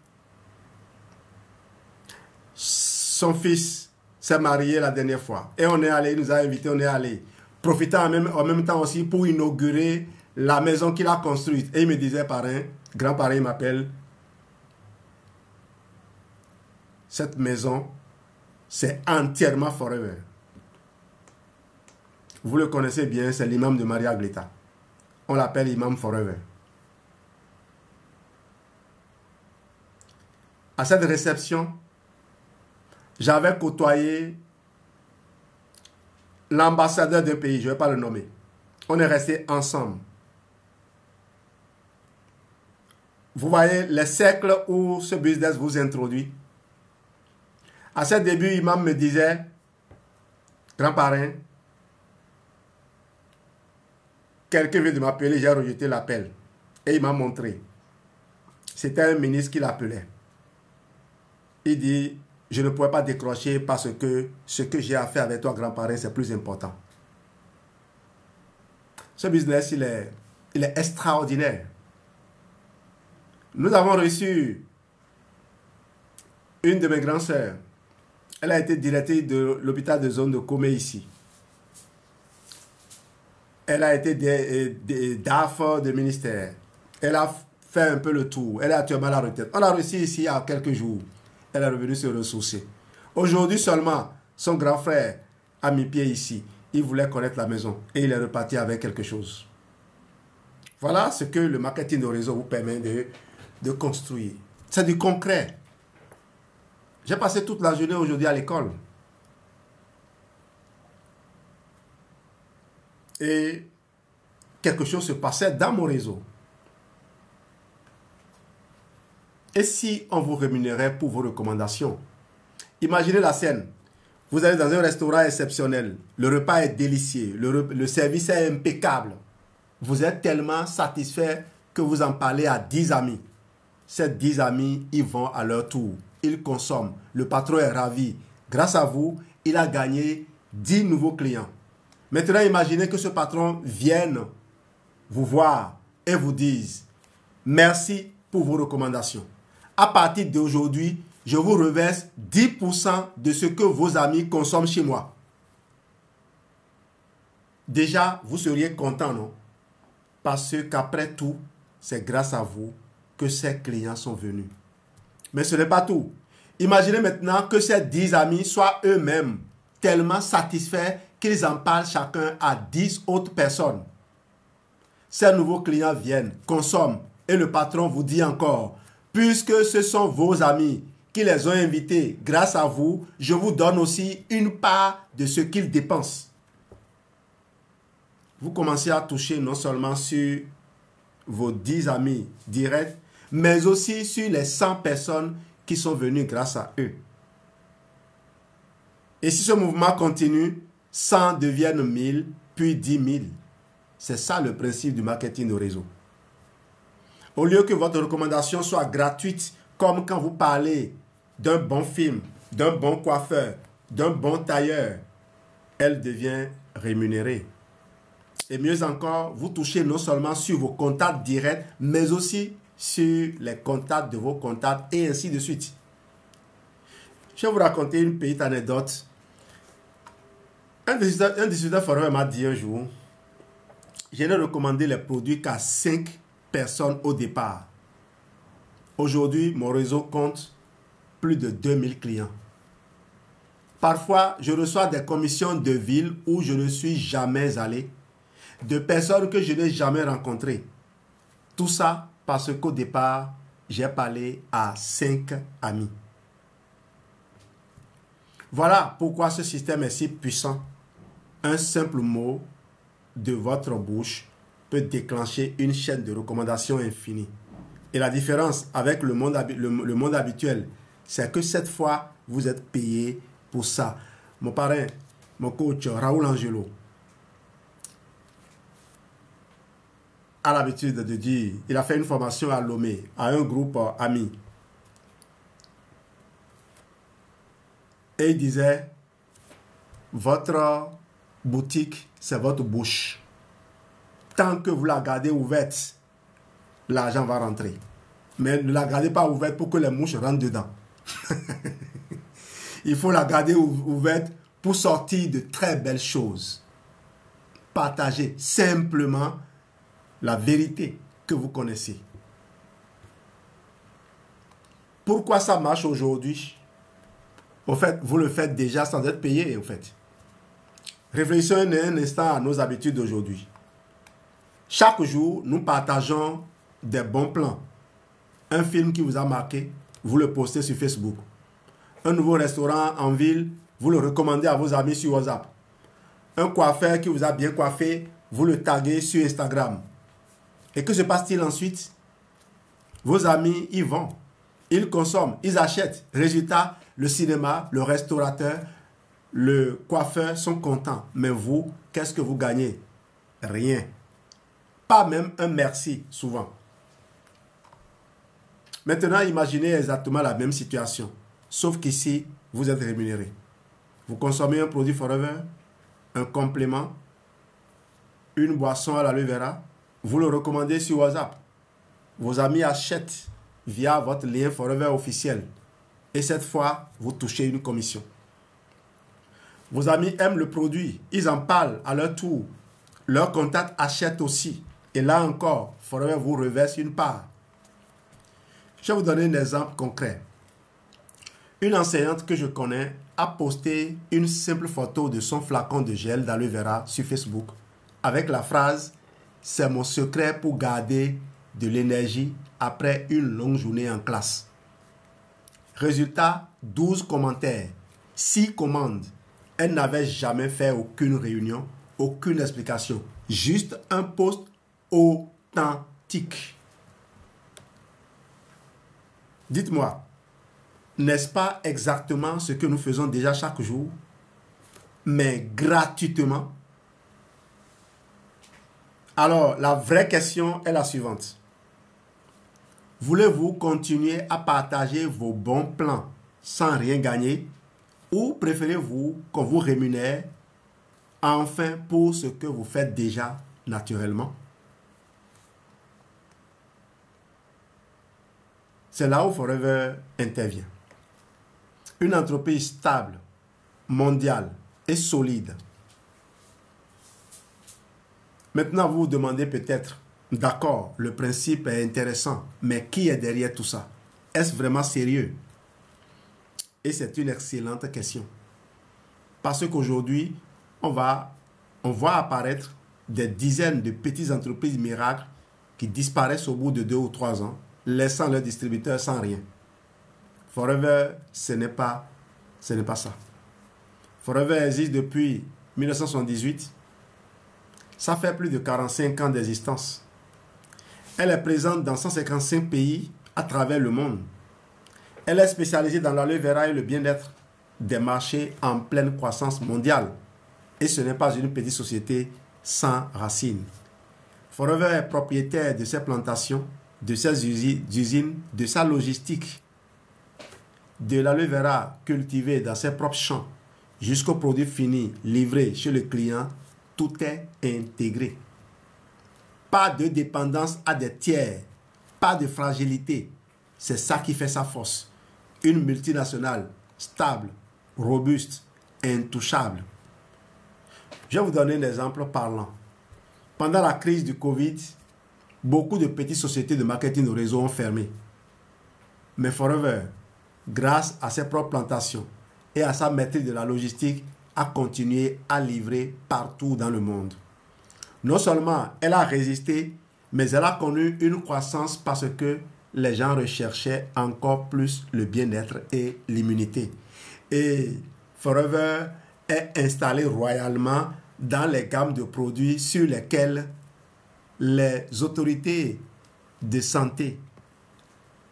Son fils s'est marié la dernière fois. Et on est allé, il nous a invités, on est allé. Profitant en même temps aussi pour inaugurer la maison qu'il a construite. Et il me disait, parrain, grand-parrain, il m'appelle. Cette maison, c'est entièrement forever. Vous le connaissez bien, c'est l'imam de Maria Glita. On l'appelle imam forever. À cette réception, j'avais côtoyé l'ambassadeur d'un pays, je ne vais pas le nommer. On est restés ensemble. Vous voyez les cercles où ce business vous introduit. À ce début, l'imam me disait, grand-parrain, quelqu'un vient de m'appeler, j'ai rejeté l'appel. Et il m'a montré. C'était un ministre qui l'appelait. Il dit, je ne pourrais pas décrocher parce que ce que j'ai à faire avec toi, grand-parrain, c'est plus important. Ce business, il est extraordinaire. Nous avons reçu une de mes grandes sœurs. Elle a été directrice de l'hôpital de zone de Comé ici. Elle a été DAF de ministère. Elle a fait un peu le tour. Elle est actuellement à la retraite. On l'a reçu ici il y a quelques jours. Elle est revenue se ressourcer. Aujourd'hui seulement, son grand frère a mis pied ici. Il voulait connaître la maison et il est reparti avec quelque chose. Voilà ce que le marketing de réseau vous permet de construire. C'est du concret. J'ai passé toute la journée aujourd'hui à l'école. Et quelque chose se passait dans mon réseau. Et si on vous rémunérait pour vos recommandations? Imaginez la scène. Vous allez dans un restaurant exceptionnel. Le repas est délicieux. Le service est impeccable. Vous êtes tellement satisfait que vous en parlez à 10 amis. Ces 10 amis, ils vont à leur tour. Ils consomment. Le patron est ravi. Grâce à vous, il a gagné 10 nouveaux clients. Maintenant, imaginez que ce patron vienne vous voir et vous dise « Merci pour vos recommandations. À partir d'aujourd'hui, je vous reverse 10% de ce que vos amis consomment chez moi. » Déjà, vous seriez content, non? Parce qu'après tout, c'est grâce à vous que ces clients sont venus. Mais ce n'est pas tout. Imaginez maintenant que ces 10 amis soient eux-mêmes tellement satisfaits qu'ils en parlent chacun à 10 autres personnes. Ces nouveaux clients viennent, consomment, et le patron vous dit encore, puisque ce sont vos amis qui les ont invités, grâce à vous, je vous donne aussi une part de ce qu'ils dépensent. Vous commencez à toucher non seulement sur vos 10 amis directs, mais aussi sur les 100 personnes qui sont venues grâce à eux. Et si ce mouvement continue, 100 deviennent 1000, puis 10 000. C'est ça le principe du marketing de réseau. Au lieu que votre recommandation soit gratuite, comme quand vous parlez d'un bon film, d'un bon coiffeur, d'un bon tailleur, elle devient rémunérée. Et mieux encore, vous touchez non seulement sur vos contacts directs, mais aussi sur les contacts de vos contacts et ainsi de suite. Je vais vous raconter une petite anecdote. Un distributeur forum m'a dit un jour, je n'ai recommandé les produits qu'à 5 personnes au départ. Aujourd'hui, mon réseau compte plus de 2000 clients. Parfois, je reçois des commissions de villes où je ne suis jamais allé, de personnes que je n'ai jamais rencontrées. Tout ça parce qu'au départ, j'ai parlé à 5 amis. Voilà pourquoi ce système est si puissant. Un simple mot de votre bouche peut déclencher une chaîne de recommandations infinie. Et la différence avec le monde habituel, c'est que cette fois, vous êtes payé pour ça. Mon parrain, mon coach Raoul Angelo, a l'habitude de dire, il a fait une formation à Lomé, à un groupe ami. Et il disait, votre boutique, c'est votre bouche. Tant que vous la gardez ouverte, l'argent va rentrer. Mais ne la gardez pas ouverte pour que les mouches rentrent dedans. Il faut la garder ouverte pour sortir de très belles choses. Partagez simplement la vérité que vous connaissez. Pourquoi ça marche aujourd'hui? Au fait, vous le faites déjà sans être payé, au fait. Réfléchissons un instant à nos habitudes d'aujourd'hui. Chaque jour, nous partageons des bons plans. Un film qui vous a marqué, vous le postez sur Facebook. Un nouveau restaurant en ville, vous le recommandez à vos amis sur WhatsApp. Un coiffeur qui vous a bien coiffé, vous le taguez sur Instagram. Et que se passe-t-il ensuite? Vos amis y vont. Ils consomment, ils achètent. Résultat, le cinéma, le restaurateur, le coiffeur sont contents. Mais vous, qu'est-ce que vous gagnez? Rien. Pas même un merci, souvent. Maintenant, imaginez exactement la même situation. Sauf qu'ici, vous êtes rémunéré. Vous consommez un produit Forever, un complément, une boisson à l'aloe vera. Vous le recommandez sur WhatsApp. Vos amis achètent via votre lien Forever officiel. Et cette fois, vous touchez une commission. Vos amis aiment le produit. Ils en parlent à leur tour. Leurs contacts achètent aussi. Et là encore, Forever vous reverse une part. Je vais vous donner un exemple concret. Une enseignante que je connais a posté une simple photo de son flacon de gel d'aloe vera sur Facebook avec la phrase « C'est mon secret pour garder de l'énergie après une longue journée en classe ». Résultat, 12 commentaires, 6 commandes. Elle n'avait jamais fait aucune réunion, aucune explication. Juste un post authentique. Dites-moi, n'est-ce pas exactement ce que nous faisons déjà chaque jour, mais gratuitement? Alors, la vraie question est la suivante. Voulez-vous continuer à partager vos bons plans sans rien gagner, ou préférez-vous qu'on vous rémunère enfin pour ce que vous faites déjà naturellement? C'est là où Forever intervient. Une entreprise stable, mondiale et solide. Maintenant, vous vous demandez peut-être, d'accord, le principe est intéressant, mais qui est derrière tout ça? Est-ce vraiment sérieux? Et c'est une excellente question. Parce qu'aujourd'hui, on voit apparaître des dizaines de petites entreprises miracles qui disparaissent au bout de 2 ou 3 ans, laissant leurs distributeurs sans rien. Forever, ce n'est pas ça. Forever existe depuis 1978. Ça fait plus de 45 ans d'existence. Elle est présente dans 155 pays à travers le monde. Elle est spécialisée dans l'aloe vera et le bien-être des marchés en pleine croissance mondiale. Et ce n'est pas une petite société sans racines. Forever est propriétaire de ses plantations, de ses usines, de sa logistique, de l'aloe vera cultivé dans ses propres champs, jusqu'au produit fini livré chez le client, tout est intégré. Pas de dépendance à des tiers, pas de fragilité. C'est ça qui fait sa force. Une multinationale stable, robuste, intouchable. Je vais vous donner un exemple parlant. Pendant la crise du Covid, beaucoup de petites sociétés de marketing de réseau ont fermé. Mais Forever, grâce à ses propres plantations et à sa maîtrise de la logistique, a continué à livrer partout dans le monde. Non seulement elle a résisté, mais elle a connu une croissance parce que les gens recherchaient encore plus le bien-être et l'immunité. Et Forever est installé royalement dans les gammes de produits sur lesquels les autorités de santé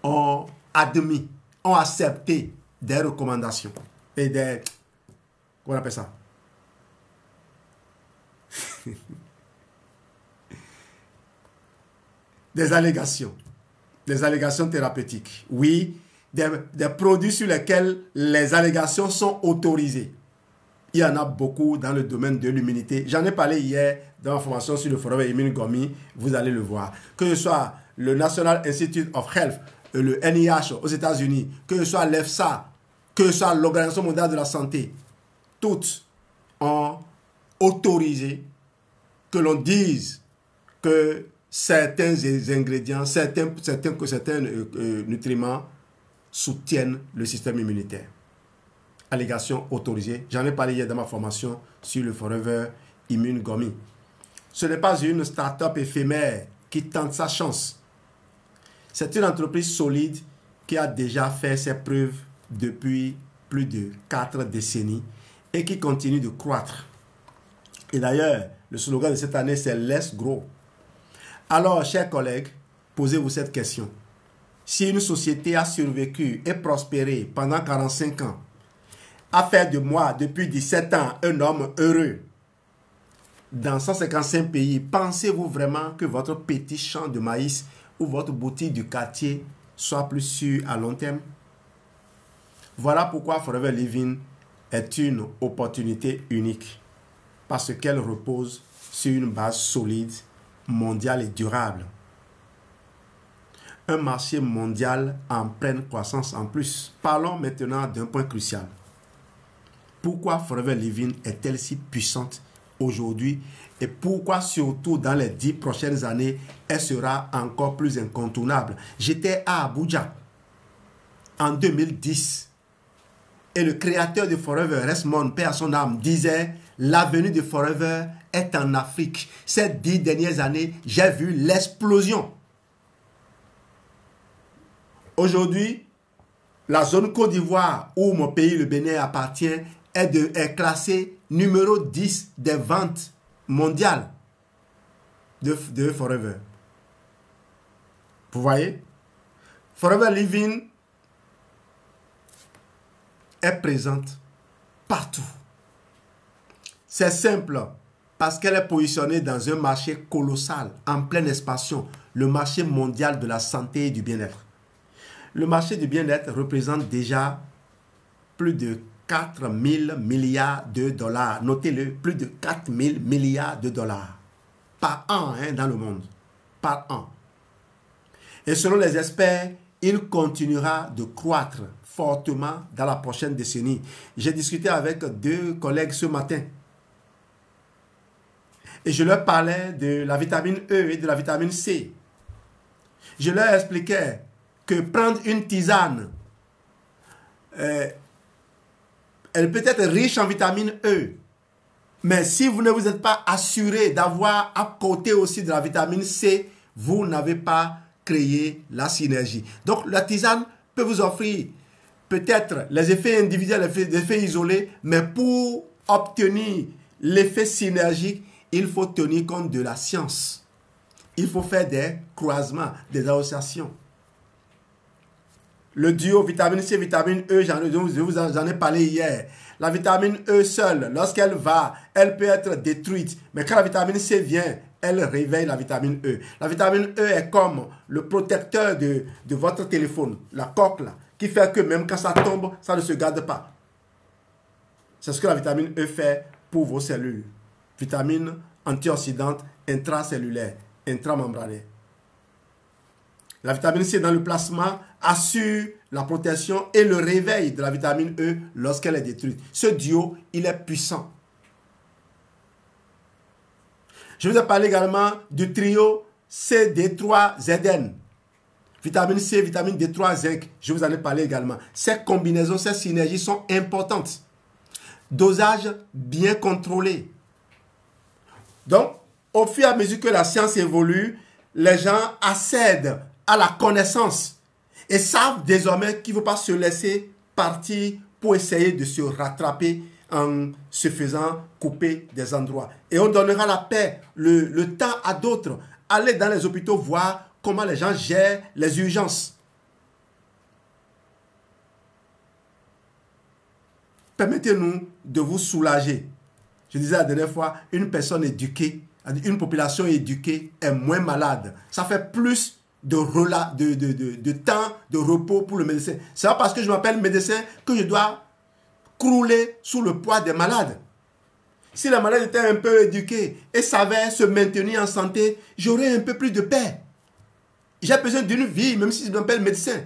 ont admis, ont accepté des recommandations et des... Comment on appelle ça? Des allégations thérapeutiques. Oui, des produits sur lesquels les allégations sont autorisées. Il y en a beaucoup dans le domaine de l'immunité. J'en ai parlé hier dans ma formation sur le Forever Immune Gummy. Vous allez le voir. Que ce soit le National Institute of Health, le NIH aux États-Unis, que ce soit l'EFSA, que ce soit l'Organisation mondiale de la santé, toutes ont autorisé que l'on dise que certains ingrédients, certains nutriments soutiennent le système immunitaire. Allégations autorisées. J'en ai parlé hier dans ma formation sur le Forever Immune Gummy. Ce n'est pas une start-up éphémère qui tente sa chance. C'est une entreprise solide qui a déjà fait ses preuves depuis plus de 4 décennies et qui continue de croître. Et d'ailleurs, le slogan de cette année, c'est Let's Grow. Alors, chers collègues, posez-vous cette question. Si une société a survécu et prospéré pendant 45 ans, a fait de moi, depuis 17 ans, un homme heureux, dans 155 pays, pensez-vous vraiment que votre petit champ de maïs ou votre boutique du quartier soit plus sûr à long terme? Voilà pourquoi Forever Living est une opportunité unique, parce qu'elle repose sur une base solide, mondiale et durable. Un marché mondial en pleine croissance en plus. Parlons maintenant d'un point crucial. Pourquoi Forever Living est-elle si puissante aujourd'hui et pourquoi surtout dans les 10 prochaines années, elle sera encore plus incontournable? J'étais à Abuja en 2010 et le créateur de Forever, Resmond, paix à son âme, disait l'avenir de Forever est en Afrique. Ces 10 dernières années, j'ai vu l'explosion. Aujourd'hui, la zone Côte d'Ivoire où mon pays, le Bénin, appartient, est classé numéro 10 des ventes mondiales de Forever. Vous voyez? Forever Living est présente partout. C'est simple parce qu'elle est positionnée dans un marché colossal, en pleine expansion, le marché mondial de la santé et du bien-être. Le marché du bien-être représente déjà plus de 4 000 milliards de dollars. Notez-le, plus de 4 000 milliards de dollars par an dans le monde. Par an. Et selon les experts, il continuera de croître fortement dans la prochaine décennie. J'ai discuté avec 2 collègues ce matin. Et je leur parlais de la vitamine E et de la vitamine C. Je leur expliquais que prendre une tisane, elle peut être riche en vitamine E. Mais si vous ne vous êtes pas assuré d'avoir à côté aussi de la vitamine C, vous n'avez pas créé la synergie. Donc la tisane peut vous offrir peut-être les effets individuels, les effets isolés, mais pour obtenir l'effet synergique, il faut tenir compte de la science. il faut faire des croisements, des associations. Le duo vitamine C, vitamine E, j'en ai parlé hier. La vitamine E seule, lorsqu'elle va, elle peut être détruite. Mais quand la vitamine C vient, elle réveille la vitamine E. La vitamine E est comme le protecteur de votre téléphone, la coque là, qui fait que même quand ça tombe, ça ne se garde pas. C'est ce que la vitamine E fait pour vos cellules. Vitamine antioxydante intracellulaire, intramembranaire. La vitamine C dans le plasma assure la protection et le réveil de la vitamine E lorsqu'elle est détruite. Ce duo, il est puissant. Je vous ai parlé également du trio CD3ZN. Vitamine C, vitamine D3, zinc. Je vous en ai parlé également. Ces combinaisons, ces synergies sont importantes. Dosage bien contrôlé. Donc, au fur et à mesure que la science évolue, les gens accèdent à la connaissance et savent désormais qu'il ne faut pas se laisser partir pour essayer de se rattraper en se faisant couper des endroits. Et on donnera la paix, le temps à d'autres. Allez dans les hôpitaux voir comment les gens gèrent les urgences. Permettez-nous de vous soulager. Je disais la dernière fois, une personne éduquée, une population éduquée est moins malade. Ça fait plus de temps de repos pour le médecin. C'est pas parce que je m'appelle médecin que je dois crouler sous le poids des malades. Si les malades étaient un peu éduqués et savaient se maintenir en santé, j'aurais un peu plus de paix. J'ai besoin d'une vie, même si je m'appelle médecin.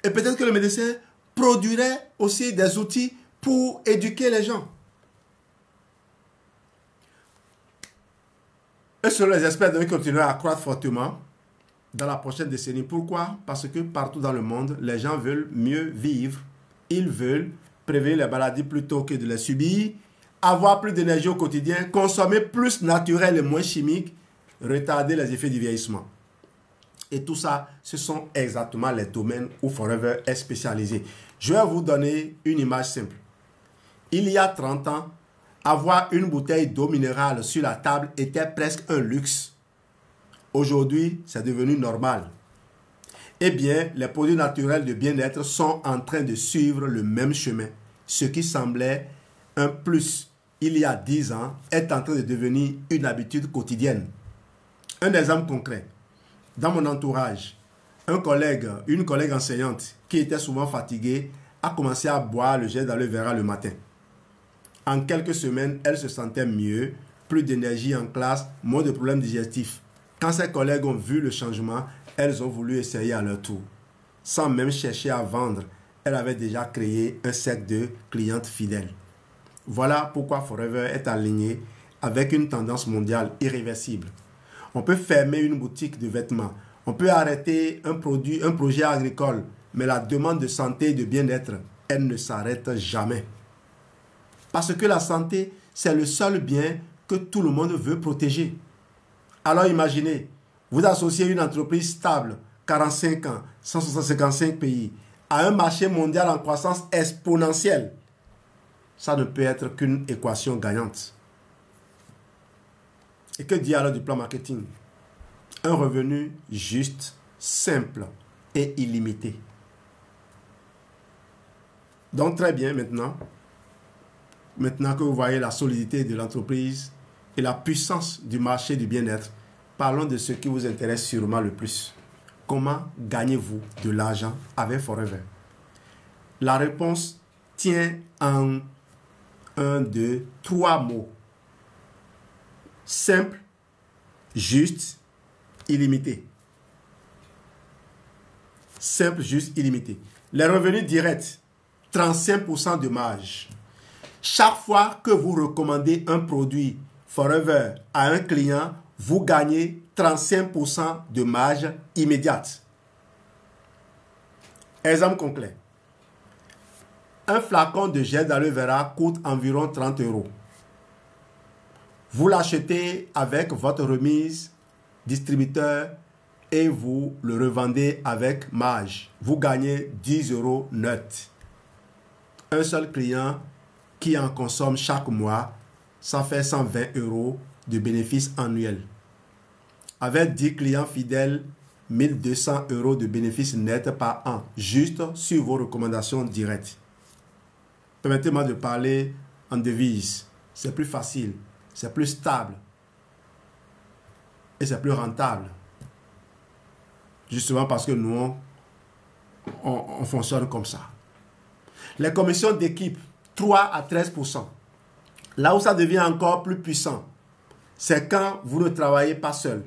Et peut-être que le médecin produirait aussi des outils pour éduquer les gens. Et selon les experts, devraient continuer à croître fortement dans la prochaine décennie. Pourquoi? Parce que partout dans le monde, les gens veulent mieux vivre. Ils veulent prévenir les maladies plutôt que de les subir, avoir plus d'énergie au quotidien, consommer plus naturel et moins chimique, retarder les effets du vieillissement. Et tout ça, ce sont exactement les domaines où Forever est spécialisé. Je vais vous donner une image simple. Il y a 30 ans, avoir une bouteille d'eau minérale sur la table était presque un luxe. Aujourd'hui, c'est devenu normal. Eh bien, les produits naturels de bien-être sont en train de suivre le même chemin. Ce qui semblait un plus il y a 10 ans est en train de devenir une habitude quotidienne. Un exemple concret. Dans mon entourage, une collègue enseignante qui était souvent fatiguée a commencé à boire le gel d'aloe vera le matin. En quelques semaines, elle se sentait mieux, plus d'énergie en classe, moins de problèmes digestifs. Quand ses collègues ont vu le changement, elles ont voulu essayer à leur tour. Sans même chercher à vendre, elle avait déjà créé un cercle de clientes fidèles. Voilà pourquoi Forever est aligné avec une tendance mondiale irréversible. On peut fermer une boutique de vêtements, on peut arrêter un projet agricole, mais la demande de santé et de bien-être, elle ne s'arrête jamais. Parce que la santé, c'est le seul bien que tout le monde veut protéger. Alors imaginez, vous associez une entreprise stable, 45 ans, 155 pays, à un marché mondial en croissance exponentielle. Ça ne peut être qu'une équation gagnante. Et que dit alors du plan marketing? Un revenu juste, simple et illimité. Donc très bien maintenant que vous voyez la solidité de l'entreprise et la puissance du marché du bien-être, parlons de ce qui vous intéresse sûrement le plus. Comment gagnez-vous de l'argent avec Forever? La réponse tient en 3 mots. Simple, juste, illimité. Simple, juste, illimité. Les revenus directs, 35% de marge. Chaque fois que vous recommandez un produit Forever à un client, vous gagnez 35% de marge immédiate. Exemple concret. Un flacon de gel d'aloe vera coûte environ 30 €. Vous l'achetez avec votre remise distributeur et vous le revendez avec marge. Vous gagnez 10 € net. Un seul client qui en consomme chaque mois, ça fait 120 € de bénéfices annuels. Avec 10 clients fidèles, 1200 € de bénéfices nets par an, juste sur vos recommandations directes. Permettez-moi de parler en devise. C'est plus facile, c'est plus stable et c'est plus rentable. Justement parce que nous, on fonctionne comme ça. Les commissions d'équipe, 3 à 13%. Là où ça devient encore plus puissant, c'est quand vous ne travaillez pas seul.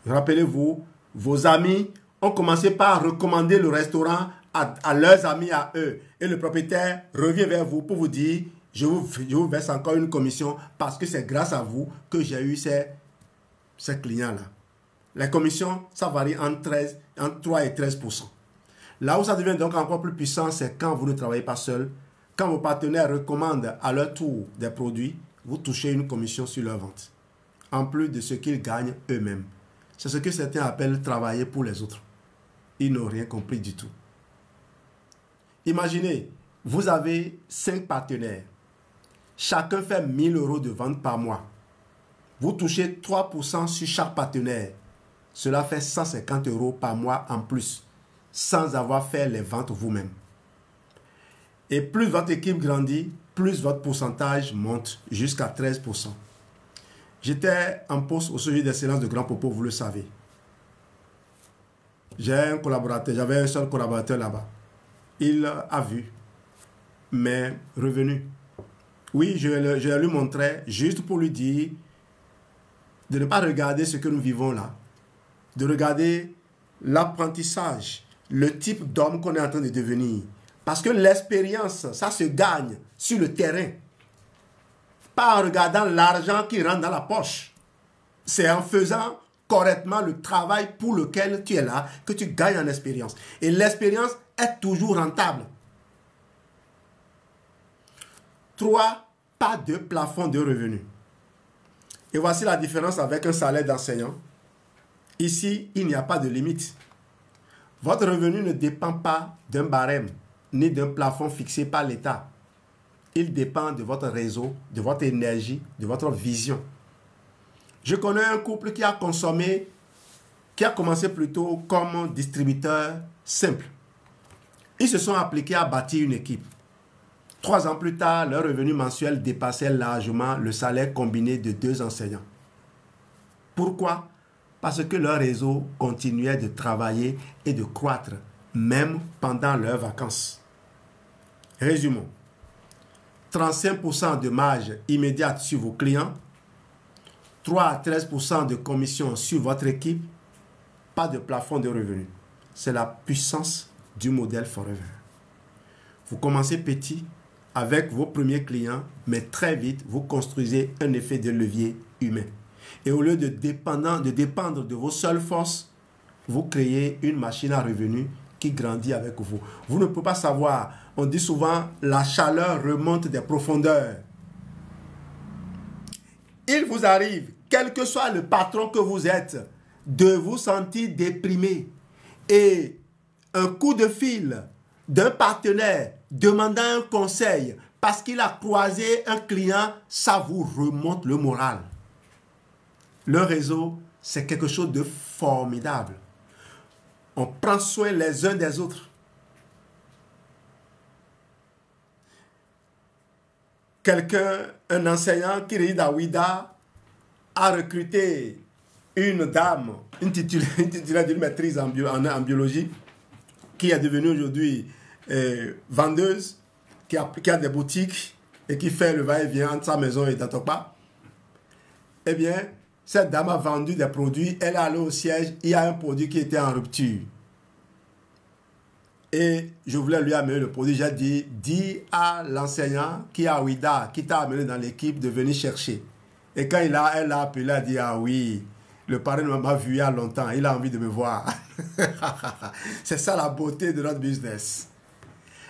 Rappelez-vous, vos amis ont commencé par recommander le restaurant à leurs amis, à eux. Et le propriétaire revient vers vous pour vous dire, je vous verse encore une commission parce que c'est grâce à vous que j'ai eu ces clients-là. Les commissions, ça varie entre 3 et 13%. Là où ça devient donc encore plus puissant, c'est quand vous ne travaillez pas seul. Quand vos partenaires recommandent à leur tour des produits, vous touchez une commission sur leur vente, en plus de ce qu'ils gagnent eux-mêmes. C'est ce que certains appellent travailler pour les autres. Ils n'ont rien compris du tout. Imaginez, vous avez 5 partenaires. Chacun fait 1000 € de vente par mois. Vous touchez 3% sur chaque partenaire. Cela fait 150 € par mois en plus, sans avoir fait les ventes vous-même. Et plus votre équipe grandit, plus votre pourcentage monte jusqu'à 13%. J'étais en poste au sujet d'excellence de Grand Popo, vous le savez. J'avais un seul collaborateur là-bas. Il a vu mes revenus. Oui, je lui montrais juste pour lui dire de ne pas regarder ce que nous vivons là, de regarder l'apprentissage, le type d'homme qu'on est en train de devenir. Parce que l'expérience, ça se gagne sur le terrain. Pas en regardant l'argent qui rentre dans la poche. C'est en faisant correctement le travail pour lequel tu es là que tu gagnes en expérience. Et l'expérience est toujours rentable. 3, pas de plafond de revenus. Et voici la différence avec un salaire d'enseignant. Ici, il n'y a pas de limite. Votre revenu ne dépend pas d'un barème, ni d'un plafond fixé par l'État. Il dépend de votre réseau, de votre énergie, de votre vision. Je connais un couple qui a commencé plutôt comme distributeur simple. Ils se sont appliqués à bâtir une équipe. 3 ans plus tard, leur revenu mensuel dépassait largement le salaire combiné de 2 enseignants. Pourquoi? Parce que leur réseau continuait de travailler et de croître, même pendant leurs vacances. Résumons. 35% de marge immédiate sur vos clients, 3 à 13% de commission sur votre équipe, pas de plafond de revenus. C'est la puissance du modèle Forever. Vous commencez petit avec vos premiers clients, mais très vite, vous construisez un effet de levier humain. Et au lieu de dépendre de vos seules forces, vous créez une machine à revenus qui grandit avec vous. Vous ne pouvez pas savoir. On dit souvent, la chaleur remonte des profondeurs. Il vous arrive, quel que soit le patron que vous êtes, de vous sentir déprimé. Et un coup de fil d'un partenaire demandant un conseil parce qu'il a croisé un client, ça vous remonte le moral. Le réseau, c'est quelque chose de formidable. On prend soin les uns des autres. Un enseignant qui réside à Ouida, a recruté une dame, une titulaire d'une maîtrise en biologie, qui est devenue aujourd'hui vendeuse, qui a des boutiques et qui fait le va-et-vient entre sa maison et Datokpa. Eh bien, cette dame a vendu des produits, elle est allée au siège, il y a un produit qui était en rupture. Et je voulais lui amener le produit. J'ai dit, dis à l'enseignant qui est à Ouida, qui t'a amené dans l'équipe, de venir chercher. Et quand elle l'a appelé, elle a dit, ah oui, le parrain m'a vu il y a longtemps, il a envie de me voir. C'est ça la beauté de notre business.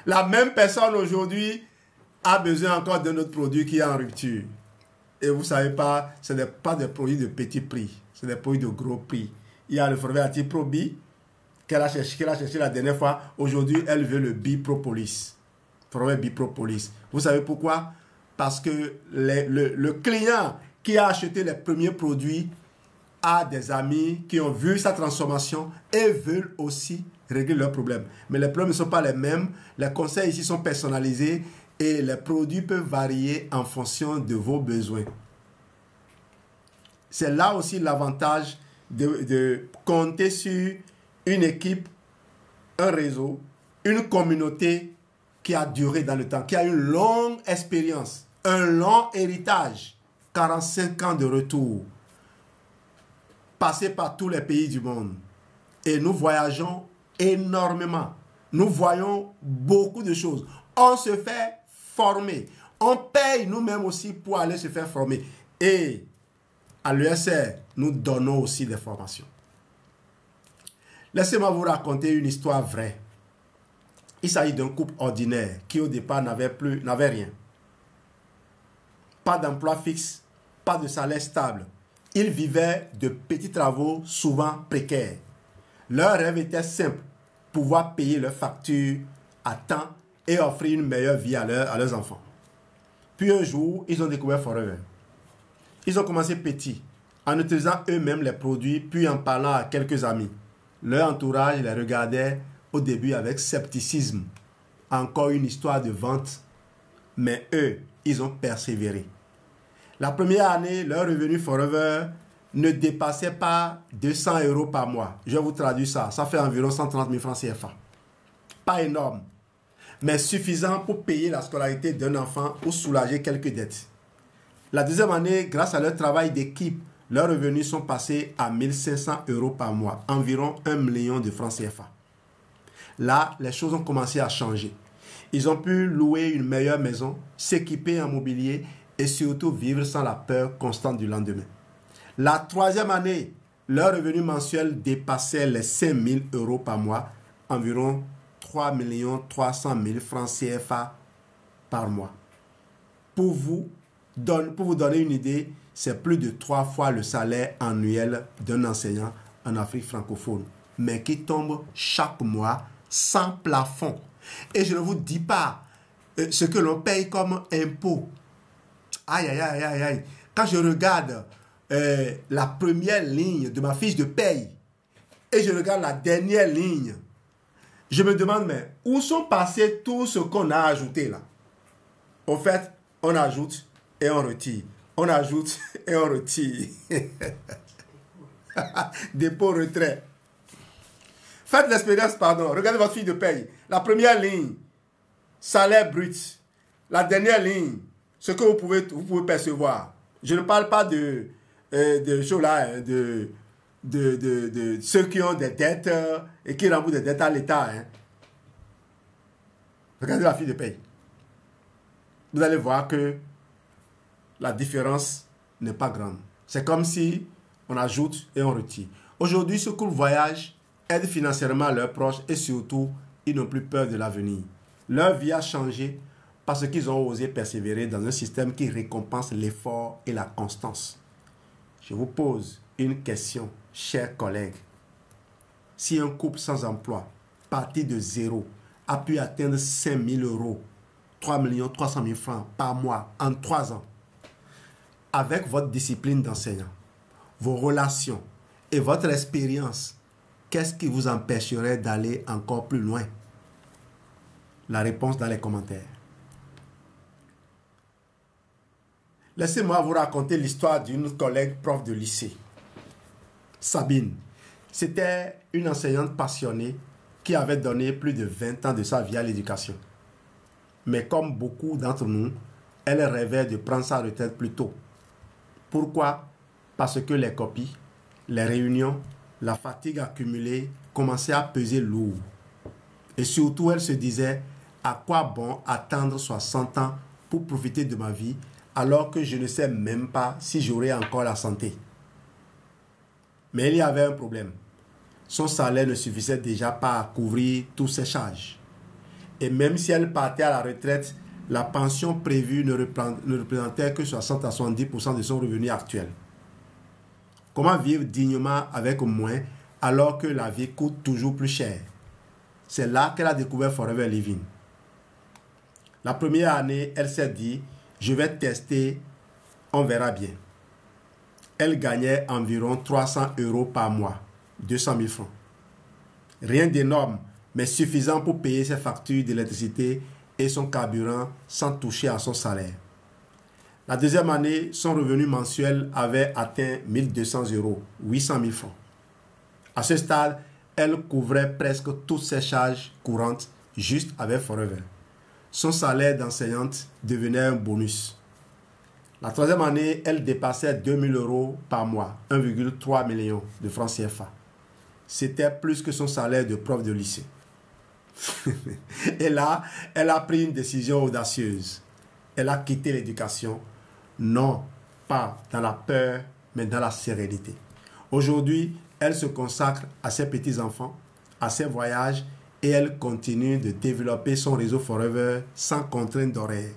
La même personne aujourd'hui a besoin encore d'un autre produit qui est en rupture. Et vous ne savez pas, ce n'est pas des produits de petit prix, c'est des produits de gros prix. Il y a le Forever Active Pro B qu'elle a cherché la dernière fois. Aujourd'hui, elle veut le Bipropolis. Forever Bipropolis. Vous savez pourquoi? Parce que le client qui a acheté les premiers produits a des amis qui ont vu sa transformation et veulent aussi régler leurs problèmes. Mais les problèmes ne sont pas les mêmes. Les conseils ici sont personnalisés et les produits peuvent varier en fonction de vos besoins. C'est là aussi l'avantage de compter sur une équipe, un réseau, une communauté qui a duré dans le temps, qui a une longue expérience, un long héritage, 45 ans de retour, passé par tous les pays du monde. Et nous voyageons énormément. Nous voyons beaucoup de choses. On se fait former. On paye nous-mêmes aussi pour aller se faire former. Et à l'USR, nous donnons aussi des formations. Laissez-moi vous raconter une histoire vraie. Il s'agit d'un couple ordinaire qui au départ n'avait rien. Pas d'emploi fixe, pas de salaire stable. Ils vivaient de petits travaux souvent précaires. Leur rêve était simple, pouvoir payer leurs factures à temps et offrir une meilleure vie à leurs enfants. Puis un jour, ils ont découvert Forever. Ils ont commencé petit, en utilisant eux-mêmes les produits, puis en parlant à quelques amis. Leur entourage les regardait au début avec scepticisme. Encore une histoire de vente. Mais eux, ils ont persévéré. La première année, leur revenu Forever ne dépassait pas 200 € par mois. Je vais vous traduire ça. Ça fait environ 130 000 francs CFA. Pas énorme, mais suffisant pour payer la scolarité d'un enfant ou soulager quelques dettes. La deuxième année, grâce à leur travail d'équipe, leurs revenus sont passés à 1 500 € par mois, environ 1 million de francs CFA. Là, les choses ont commencé à changer. Ils ont pu louer une meilleure maison, s'équiper en mobilier et surtout vivre sans la peur constante du lendemain. La troisième année, leur revenu mensuel dépassait les 5 000 € par mois, environ 3 300 000 francs CFA par mois. Pour vous donner une idée, c'est plus de 3 fois le salaire annuel d'un enseignant en Afrique francophone, mais qui tombe chaque mois sans plafond. Et je ne vous dis pas ce que l'on paye comme impôt. Aïe, aïe, aïe, aïe, aïe. Quand je regarde la première ligne de ma fiche de paye et je regarde la dernière ligne, je me demande, mais où sont passés tout ce qu'on a ajouté là? Au fait, on ajoute et on retire. On ajoute et on retire. Dépôt, retrait. Faites l'expérience, pardon. Regardez votre fiche de paye. La première ligne, salaire brut. La dernière ligne, ce que vous pouvez percevoir. Je ne parle pas de choses là, hein, de ceux qui ont des dettes et qui remboursent des dettes à l'État. Hein. Regardez la fiche de paye. Vous allez voir que la différence n'est pas grande. C'est comme si on ajoute et on retire. Aujourd'hui, ce couple voyage aide financièrement leurs proches et surtout, ils n'ont plus peur de l'avenir. Leur vie a changé parce qu'ils ont osé persévérer dans un système qui récompense l'effort et la constance. Je vous pose une question, chers collègues. Si un couple sans emploi, parti de zéro, a pu atteindre 5 000 €, 3 300 000 francs par mois en 3 ans, avec votre discipline d'enseignant, vos relations et votre expérience, qu'est-ce qui vous empêcherait d'aller encore plus loin? La réponse dans les commentaires. Laissez-moi vous raconter l'histoire d'une collègue prof de lycée. Sabine. C'était une enseignante passionnée qui avait donné plus de 20 ans de sa vie à l'éducation. Mais comme beaucoup d'entre nous, elle rêvait de prendre sa retraite plus tôt. Pourquoi? Parce que les copies, les réunions, la fatigue accumulée commençaient à peser lourd. Et surtout, elle se disait, à quoi bon attendre 60 ans pour profiter de ma vie alors que je ne sais même pas si j'aurai encore la santé. Mais il y avait un problème. Son salaire ne suffisait déjà pas à couvrir toutes ses charges. Et même si elle partait à la retraite, la pension prévue ne représentait que 60 à 70% de son revenu actuel. Comment vivre dignement avec moins alors que la vie coûte toujours plus cher? C'est là qu'elle a découvert Forever Living. La première année, elle s'est dit, je vais tester, on verra bien. elle gagnait environ 300 € par mois, 200 000 francs. Rien d'énorme, mais suffisant pour payer ses factures d'électricité et son carburant sans toucher à son salaire. La deuxième année, son revenu mensuel avait atteint 1 200 €, 800 000 francs. À ce stade, elle couvrait presque toutes ses charges courantes juste avec Forever. Son salaire d'enseignante devenait un bonus. La troisième année, elle dépassait 2 000 € par mois, 1,3 million de francs CFA. C'était plus que son salaire de prof de lycée. Et là, elle a pris une décision audacieuse. Elle a quitté l'éducation, non pas dans la peur, mais dans la sérénité. Aujourd'hui, elle se consacre à ses petits-enfants, à ses voyages, et elle continue de développer son réseau Forever sans contrainte d'horaire.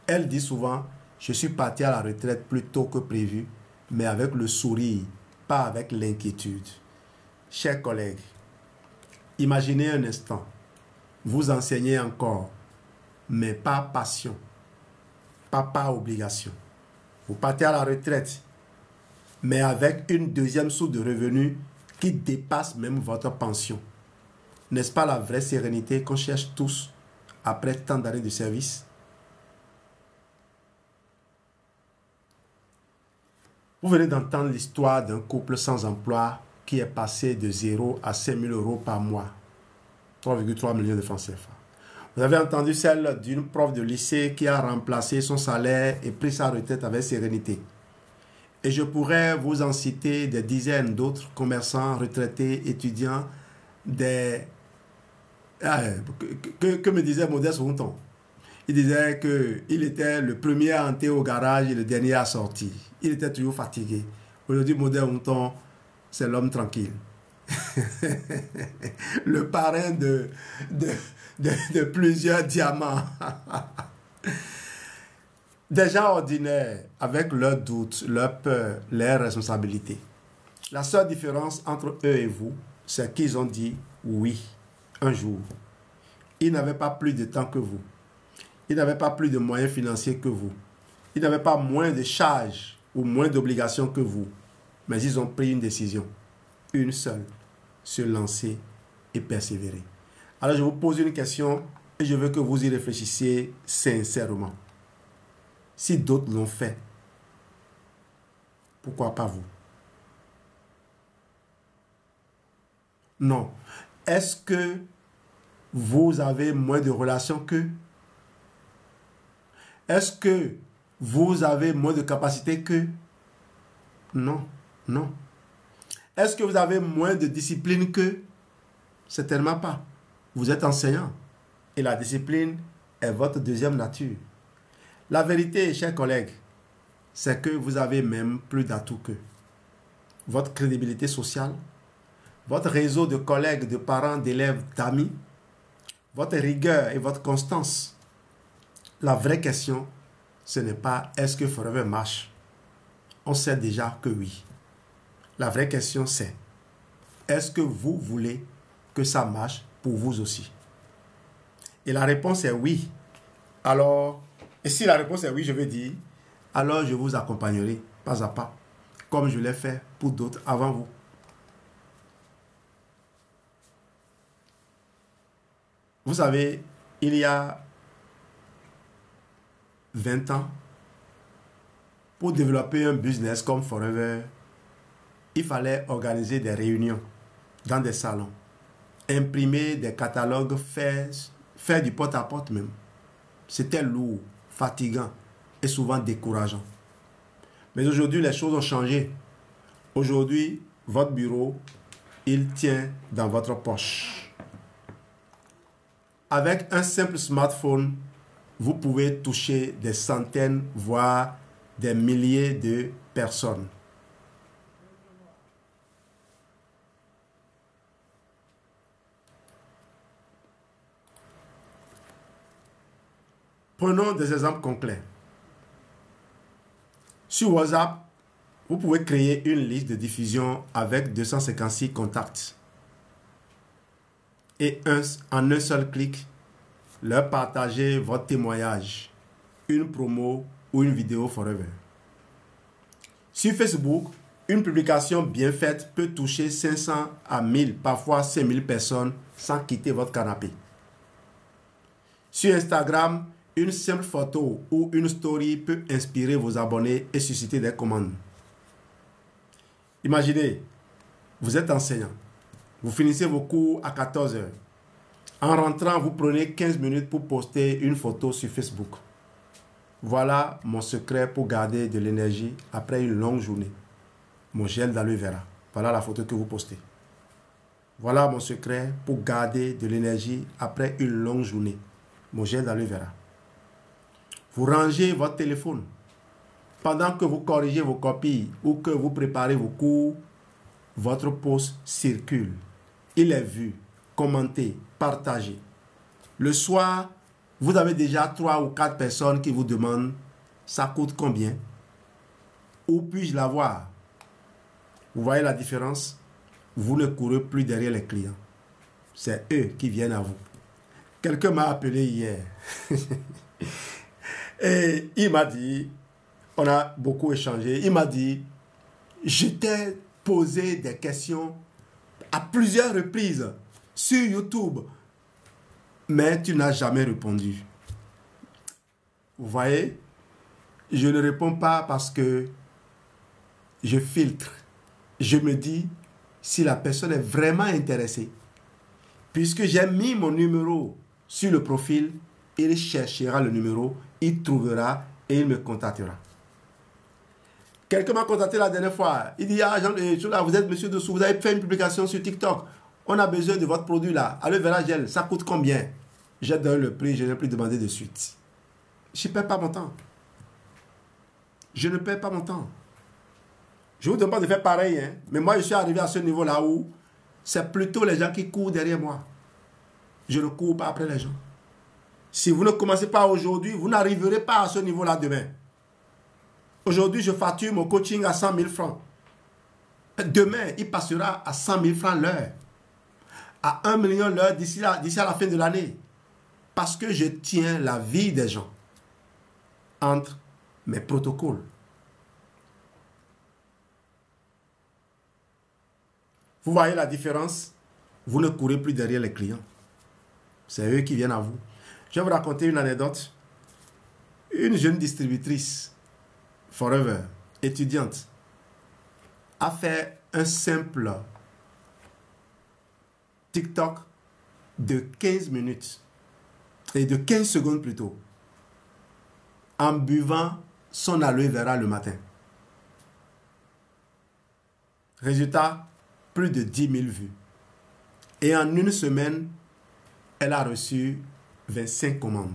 Elle dit souvent, je suis parti à la retraite plus tôt que prévu, mais avec le sourire, pas avec l'inquiétude. Chers collègues, imaginez un instant, vous enseignez encore, mais pas passion, pas par obligation. Vous partez à la retraite, mais avec une deuxième source de revenus qui dépasse même votre pension. N'est-ce pas la vraie sérénité qu'on cherche tous après tant d'années de service? Vous venez d'entendre l'histoire d'un couple sans emploi qui est passé de 0 à 5 000 € par mois, 3,3 millions de francs CFA. Vous avez entendu celle d'une prof de lycée qui a remplacé son salaire et pris sa retraite avec sérénité. Et je pourrais vous en citer des dizaines d'autres commerçants, retraités, étudiants, que me disait Modeste Routon. Il disait qu'il était le premier à entrer au garage et le dernier à sortir. Il était toujours fatigué. Aujourd'hui, Modeste Routon, c'est l'homme tranquille. Le parrain de plusieurs diamants. Des gens ordinaires, avec leurs doutes, leurs peurs, leurs responsabilités. La seule différence entre eux et vous, c'est qu'ils ont dit oui un jour. Ils n'avaient pas plus de temps que vous. Ils n'avaient pas plus de moyens financiers que vous. Ils n'avaient pas moins de charges ou moins d'obligations que vous. Mais ils ont pris une décision. Une seule. Se lancer et persévérer. Alors je vous pose une question et je veux que vous y réfléchissiez sincèrement. Si d'autres l'ont fait, pourquoi pas vous? Non. Est-ce que vous avez moins de relations qu'eux? Est-ce que vous avez moins de capacités qu'eux? Non, non. Est-ce que vous avez moins de discipline qu'eux? Certainement pas. Vous êtes enseignant et la discipline est votre deuxième nature. La vérité, chers collègues, c'est que vous avez même plus d'atouts qu'eux. Votre crédibilité sociale, votre réseau de collègues, de parents, d'élèves, d'amis, votre rigueur et votre constance. La vraie question, ce n'est pas est-ce que Forever marche? On sait déjà que oui. La vraie question, c'est est-ce que vous voulez que ça marche pour vous aussi? Et la réponse est oui. Alors, et si la réponse est oui, je vais dire, alors je vous accompagnerai pas à pas, comme je l'ai fait pour d'autres avant vous. Vous savez, il y a 20 ans, pour développer un business comme Forever, il fallait organiser des réunions dans des salons, imprimer des catalogues, faire du porte-à-porte même. C'était lourd, fatigant et souvent décourageant. Mais aujourd'hui, les choses ont changé. Aujourd'hui, votre bureau, il tient dans votre poche. Avec un simple smartphone, vous pouvez toucher des centaines, voire des milliers de personnes. Prenons des exemples concrets. Sur WhatsApp, vous pouvez créer une liste de diffusion avec 256 contacts. Et en un seul clic, leur partager votre témoignage, une promo ou une vidéo Forever. Sur Facebook, Une publication bien faite peut toucher 500 à 1000, parfois 5000 personnes sans quitter votre canapé. Sur Instagram, une simple photo ou une story peut inspirer vos abonnés et susciter des commandes. Imaginez, vous êtes enseignant, vous finissez vos cours à 14 heures. En rentrant, vous prenez 15 minutes pour poster une photo sur Facebook. Voilà mon secret pour garder de l'énergie après une longue journée. Mon gel d'aloe vera. Voilà la photo que vous postez. Voilà mon secret pour garder de l'énergie après une longue journée. Mon gel d'aloe vera. Vous rangez votre téléphone. Pendant que vous corrigez vos copies ou que vous préparez vos cours, votre post circule. Il est vu, commenté, partagé. Le soir, vous avez déjà 3 ou 4 personnes qui vous demandent « ça coûte combien? Où puis-je l'avoir ?» Vous voyez la différence? Vous ne courez plus derrière les clients. C'est eux qui viennent à vous. Quelqu'un m'a appelé hier. Et il m'a dit, on a beaucoup échangé, il m'a dit, je t'ai posé des questions à plusieurs reprises sur YouTube, mais tu n'as jamais répondu. Vous voyez, je ne réponds pas parce que je filtre. Je me dis, si la personne est vraiment intéressée, puisque j'ai mis mon numéro sur le profil, il cherchera le numéro, il trouvera et il me contactera. Quelqu'un m'a contacté la dernière fois. Il dit, ah, Jean, vous êtes monsieur Dessous, vous avez fait une publication sur TikTok. On a besoin de votre produit là. Aloe vera gel, ça coûte combien? J'ai donné le prix, je n'ai plus demandé de suite. Je ne perds pas mon temps. Je ne perds pas mon temps. Je vous demande de faire pareil, hein? Mais moi, je suis arrivé à ce niveau-là où c'est plutôt les gens qui courent derrière moi. Je ne cours pas après les gens. Si vous ne commencez pas aujourd'hui, vous n'arriverez pas à ce niveau-là demain. Aujourd'hui, je facture mon coaching à 100 000 francs. Demain, il passera à 100 000 francs l'heure. À 1 million l'heure d'ici à la fin de l'année. Parce que je tiens la vie des gens entre mes protocoles. Vous voyez la différence? Vous ne courez plus derrière les clients. C'est eux qui viennent à vous. Je vais vous raconter une anecdote. Une jeune distributrice, Forever, étudiante, a fait un simple TikTok de 15 minutes, et de 15 secondes plutôt, en buvant son aloe vera le matin. Résultat, plus de 10 000 vues. Et en une semaine, elle a reçu 25 commandes.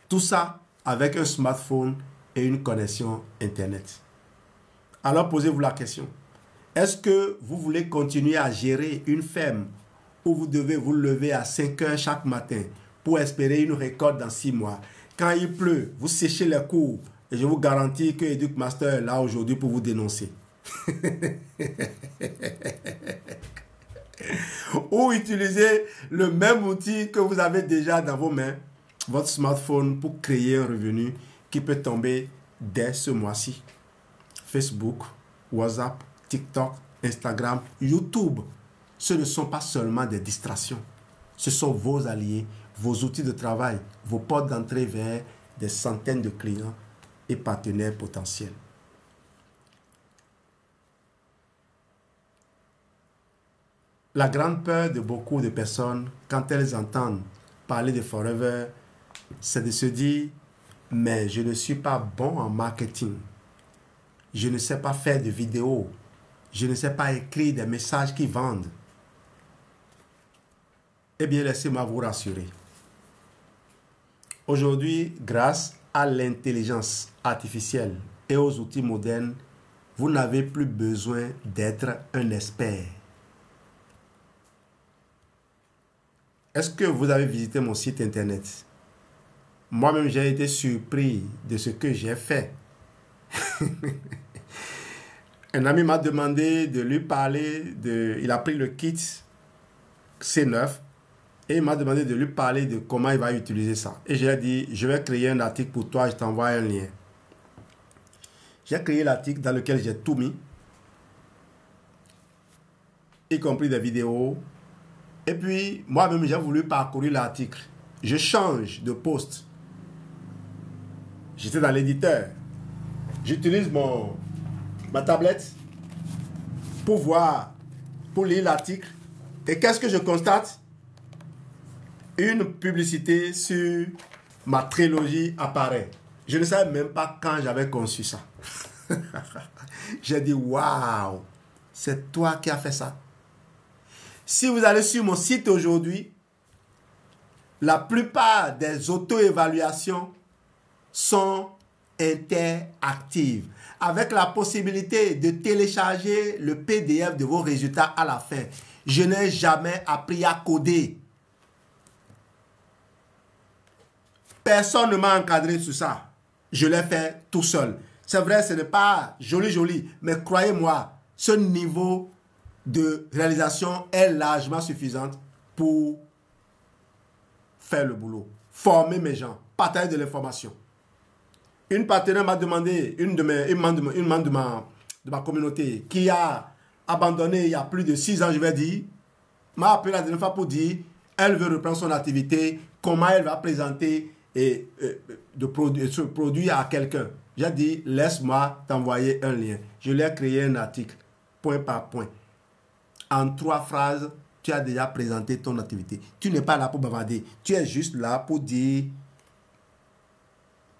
Tout ça avec un smartphone et une connexion Internet. Alors posez-vous la question. Est-ce que vous voulez continuer à gérer une ferme où vous devez vous lever à 5 heures chaque matin pour espérer une récolte dans 6 mois? Quand il pleut, vous séchez les cours et je vous garantis que EducMaster est là aujourd'hui pour vous dénoncer. Ou utiliser le même outil que vous avez déjà dans vos mains, votre smartphone, pour créer un revenu qui peut tomber dès ce mois-ci. Facebook, WhatsApp, TikTok, Instagram, YouTube, ce ne sont pas seulement des distractions. Ce sont vos alliés, vos outils de travail, vos portes d'entrée vers des centaines de clients et partenaires potentiels. La grande peur de beaucoup de personnes, quand elles entendent parler de Forever, c'est de se dire, mais je ne suis pas bon en marketing. Je ne sais pas faire de vidéos. Je ne sais pas écrire des messages qui vendent. Eh bien, laissez-moi vous rassurer. Aujourd'hui, grâce à l'intelligence artificielle et aux outils modernes, vous n'avez plus besoin d'être un expert. Est-ce que vous avez visité mon site internet? Moi-même, j'ai été surpris de ce que j'ai fait. Un ami m'a demandé de lui parler de... Il a pris le kit C9 et il m'a demandé de lui parler de comment il va utiliser ça. Et je lui ai dit, je vais créer un article pour toi, je t'envoie un lien. J'ai créé l'article dans lequel j'ai tout mis, y compris des vidéos. Et puis, moi-même, j'ai voulu parcourir l'article. Je change de poste. J'étais dans l'éditeur. J'utilise ma tablette pour voir, pour lire l'article. Et qu'est-ce que je constate? Une publicité sur ma trilogie apparaît. Je ne savais même pas quand j'avais conçu ça. J'ai dit, waouh, c'est toi qui as fait ça. Si vous allez sur mon site aujourd'hui, la plupart des auto-évaluations sont interactives, avec la possibilité de télécharger le PDF de vos résultats à la fin. Je n'ai jamais appris à coder. Personne ne m'a encadré sur ça. Je l'ai fait tout seul. C'est vrai, ce n'est pas joli, mais croyez-moi, ce niveau de réalisation est largement suffisant pour faire le boulot. Former mes gens, partager de l'information. Une partenaire m'a demandé, une membre de ma communauté qui a abandonné il y a plus de 6 ans, je vais dire, m'a appelé la dernière fois pour dire, elle veut reprendre son activité, comment elle va présenter ce produit à quelqu'un. J'ai dit, laisse-moi t'envoyer un lien. Je lui ai créé un article, point par point. En 3 phrases, tu as déjà présenté ton activité. Tu n'es pas là pour bavarder. Tu es juste là pour dire,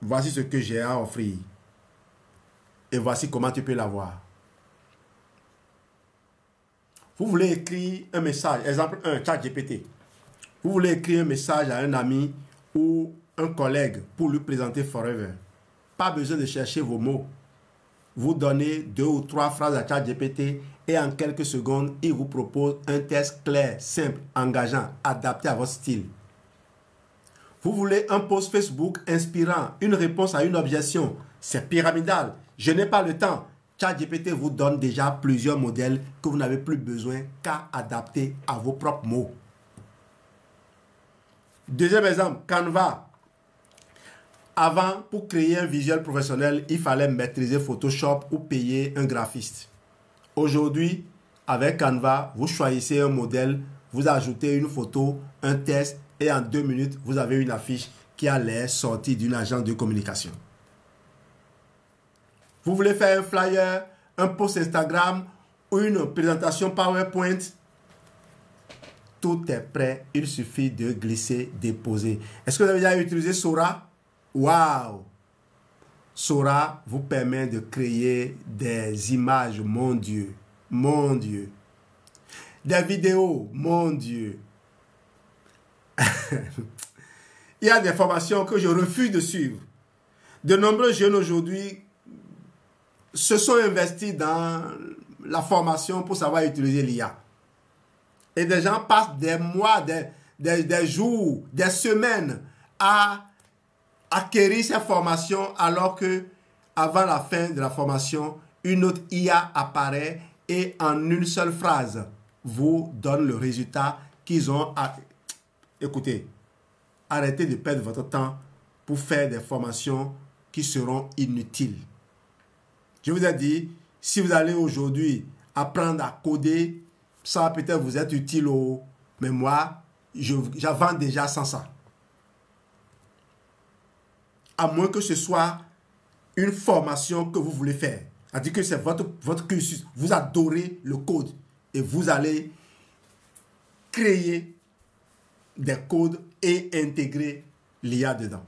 voici ce que j'ai à offrir. Et voici comment tu peux l'avoir. Vous voulez écrire un message, exemple 1, ChatGPT. Vous voulez écrire un message à un ami ou un collègue pour lui présenter Forever. Pas besoin de chercher vos mots. Vous donnez 2 ou 3 phrases à ChatGPT et en quelques secondes, il vous propose un test clair, simple, engageant, adapté à votre style. Vous voulez un post Facebook inspirant, une réponse à une objection. C'est pyramidal. Je n'ai pas le temps. ChatGPT vous donne déjà plusieurs modèles que vous n'avez plus besoin qu'à adapter à vos propres mots. Deuxième exemple, Canva. Avant, pour créer un visuel professionnel, il fallait maîtriser Photoshop ou payer un graphiste. Aujourd'hui, avec Canva, vous choisissez un modèle, vous ajoutez une photo, un texte et en 2 minutes, vous avez une affiche qui a l'air sortie d'une agence de communication. Vous voulez faire un flyer, un post Instagram ou une présentation PowerPoint? Tout est prêt, il suffit de glisser, déposer. Est-ce que vous avez déjà utilisé Sora? Waouh! Sora vous permet de créer des images, mon Dieu, mon Dieu. Des vidéos, mon Dieu. Il y a des formations que je refuse de suivre. De nombreux jeunes aujourd'hui se sont investis dans la formation pour savoir utiliser l'IA. Et des gens passent des mois, des jours, des semaines à acquérir ces formations alors que avant la fin de la formation, une autre IA apparaît et en une seule phrase vous donne le résultat qu'ils ont. Écoutez, arrêtez de perdre votre temps pour faire des formations qui seront inutiles. Je vous ai dit, si vous allez aujourd'hui apprendre à coder, ça va peut-être vous être utile, mais moi, j'avance déjà sans ça. À moins que ce soit une formation que vous voulez faire. C'est-à-dire que c'est votre cursus. Vous adorez le code et vous allez créer des codes et intégrer l'IA dedans.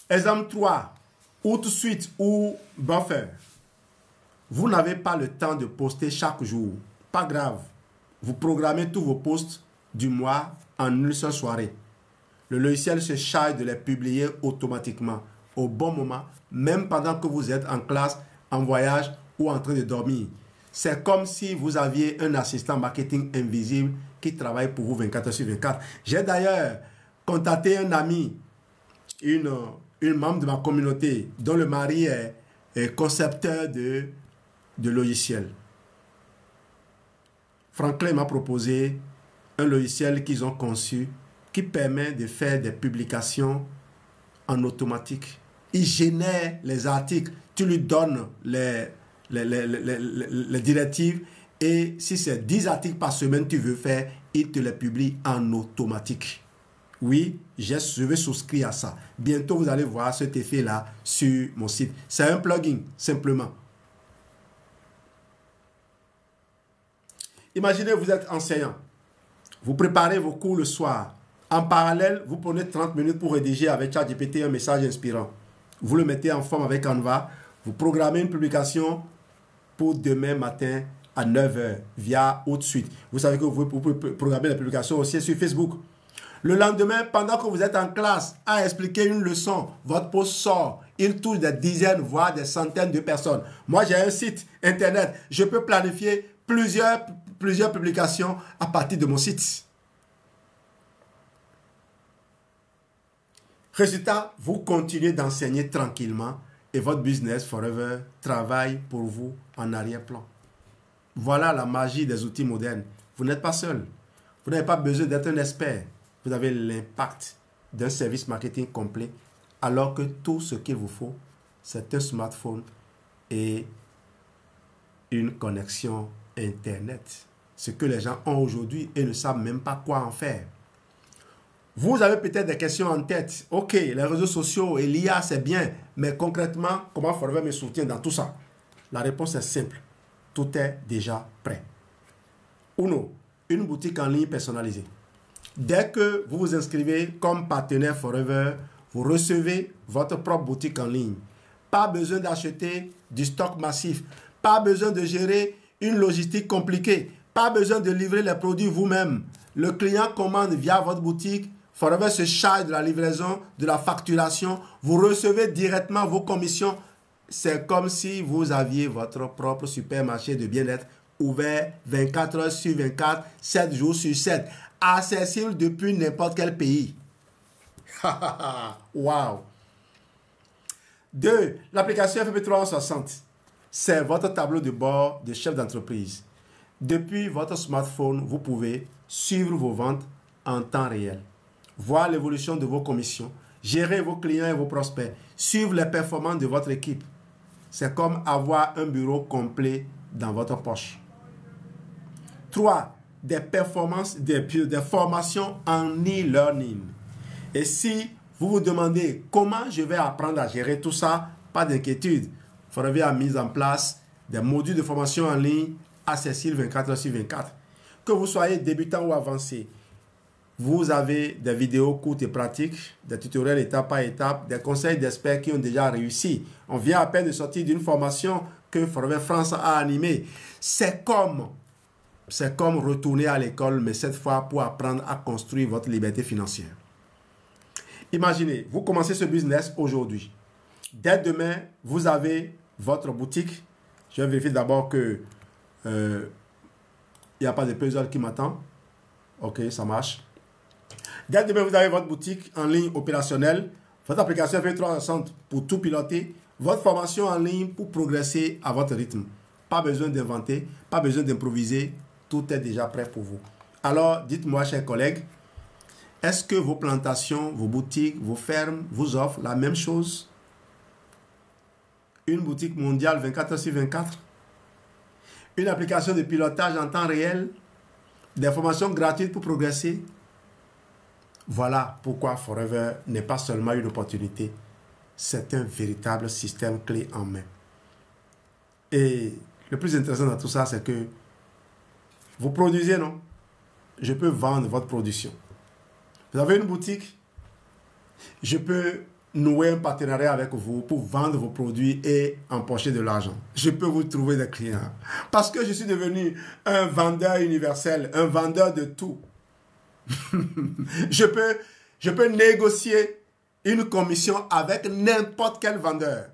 Exemple 3. Outsuite ou Buffer. Vous n'avez pas le temps de poster chaque jour. Pas grave. Vous programmez tous vos posts du mois en une seule soirée. Le logiciel se charge de les publier automatiquement, au bon moment, même pendant que vous êtes en classe, en voyage ou en train de dormir. C'est comme si vous aviez un assistant marketing invisible qui travaille pour vous 24 heures sur 24. J'ai d'ailleurs contacté un ami, une membre de ma communauté, dont le mari est concepteur de logiciels. Franklin m'a proposé un logiciel qu'ils ont conçu qui permet de faire des publications en automatique Il génère les articles. Tu lui donnes les directives. Et si c'est 10 articles par semaine tu veux faire, il te les publie en automatique. Oui, je vais souscrire à ça. Bientôt, vous allez voir cet effet-là sur mon site. C'est un plugin, simplement. Imaginez, vous êtes enseignant. Vous préparez vos cours le soir. En parallèle, vous prenez 30 minutes pour rédiger avec ChatGPT un message inspirant. Vous le mettez en forme avec Canva. Vous programmez une publication pour demain matin à 9 h via Outsuite. Vous savez que vous pouvez programmer la publication aussi sur Facebook. Le lendemain, pendant que vous êtes en classe à expliquer une leçon, votre post sort. Il touche des dizaines, voire des centaines de personnes. Moi, j'ai un site internet. Je peux planifier plusieurs publications à partir de mon site. Résultat, vous continuez d'enseigner tranquillement et votre business forever travaille pour vous en arrière-plan. Voilà la magie des outils modernes. Vous n'êtes pas seul. Vous n'avez pas besoin d'être un expert. Vous avez l'impact d'un service marketing complet alors que tout ce qu'il vous faut, c'est un smartphone et une connexion Internet. Ce que les gens ont aujourd'hui et ne savent même pas quoi en faire. Vous avez peut-être des questions en tête. Ok, les réseaux sociaux et l'IA, c'est bien. Mais concrètement, comment Forever me soutient dans tout ça? La réponse est simple. Tout est déjà prêt. Uno, une boutique en ligne personnalisée. Dès que vous vous inscrivez comme partenaire Forever, vous recevez votre propre boutique en ligne. Pas besoin d'acheter du stock massif. Pas besoin de gérer une logistique compliquée. Pas besoin de livrer les produits vous-même. Le client commande via votre boutique. Forever se charge de la livraison, de la facturation. Vous recevez directement vos commissions. C'est comme si vous aviez votre propre supermarché de bien-être ouvert 24 heures sur 24, 7 jours sur 7. Accessible depuis n'importe quel pays. Wow! 2. L'application FFP 360. C'est votre tableau de bord de chef d'entreprise. Depuis votre smartphone, vous pouvez suivre vos ventes en temps réel, voir l'évolution de vos commissions, gérer vos clients et vos prospects, suivre les performances de votre équipe. C'est comme avoir un bureau complet dans votre poche. 3. Des formations en e-learning. Et si vous vous demandez comment je vais apprendre à gérer tout ça, pas d'inquiétude. Forever a mis en place des modules de formation en ligne accessibles 24 heures sur 24. Que vous soyez débutant ou avancé, vous avez des vidéos courtes et pratiques, des tutoriels étape par étape, des conseils d'experts qui ont déjà réussi. On vient à peine de sortir d'une formation que Forever France a animée. C'est comme retourner à l'école, mais cette fois pour apprendre à construire votre liberté financière. Imaginez, vous commencez ce business aujourd'hui. Dès demain, vous avez votre boutique. Je vais vérifier d'abord que il n'y a pas de puzzle qui m'attend. Ok, ça marche. Dès demain, vous avez votre boutique en ligne opérationnelle, votre application FFP 360 pour tout piloter, votre formation en ligne pour progresser à votre rythme. Pas besoin d'inventer, pas besoin d'improviser. Tout est déjà prêt pour vous. Alors, dites-moi, chers collègues, est-ce que vos plantations, vos boutiques, vos fermes vous offrent la même chose? Une boutique mondiale 24 heures sur 24? Une application de pilotage en temps réel? Des formations gratuites pour progresser? Voilà pourquoi Forever n'est pas seulement une opportunité, c'est un véritable système clé en main. Et le plus intéressant dans tout ça, c'est que vous produisez, non? Je peux vendre votre production. Vous avez une boutique, je peux nouer un partenariat avec vous pour vendre vos produits et empocher de l'argent. Je peux vous trouver des clients. Parce que je suis devenu un vendeur universel, un vendeur de tout. Je peux négocier une commission avec n'importe quel vendeur.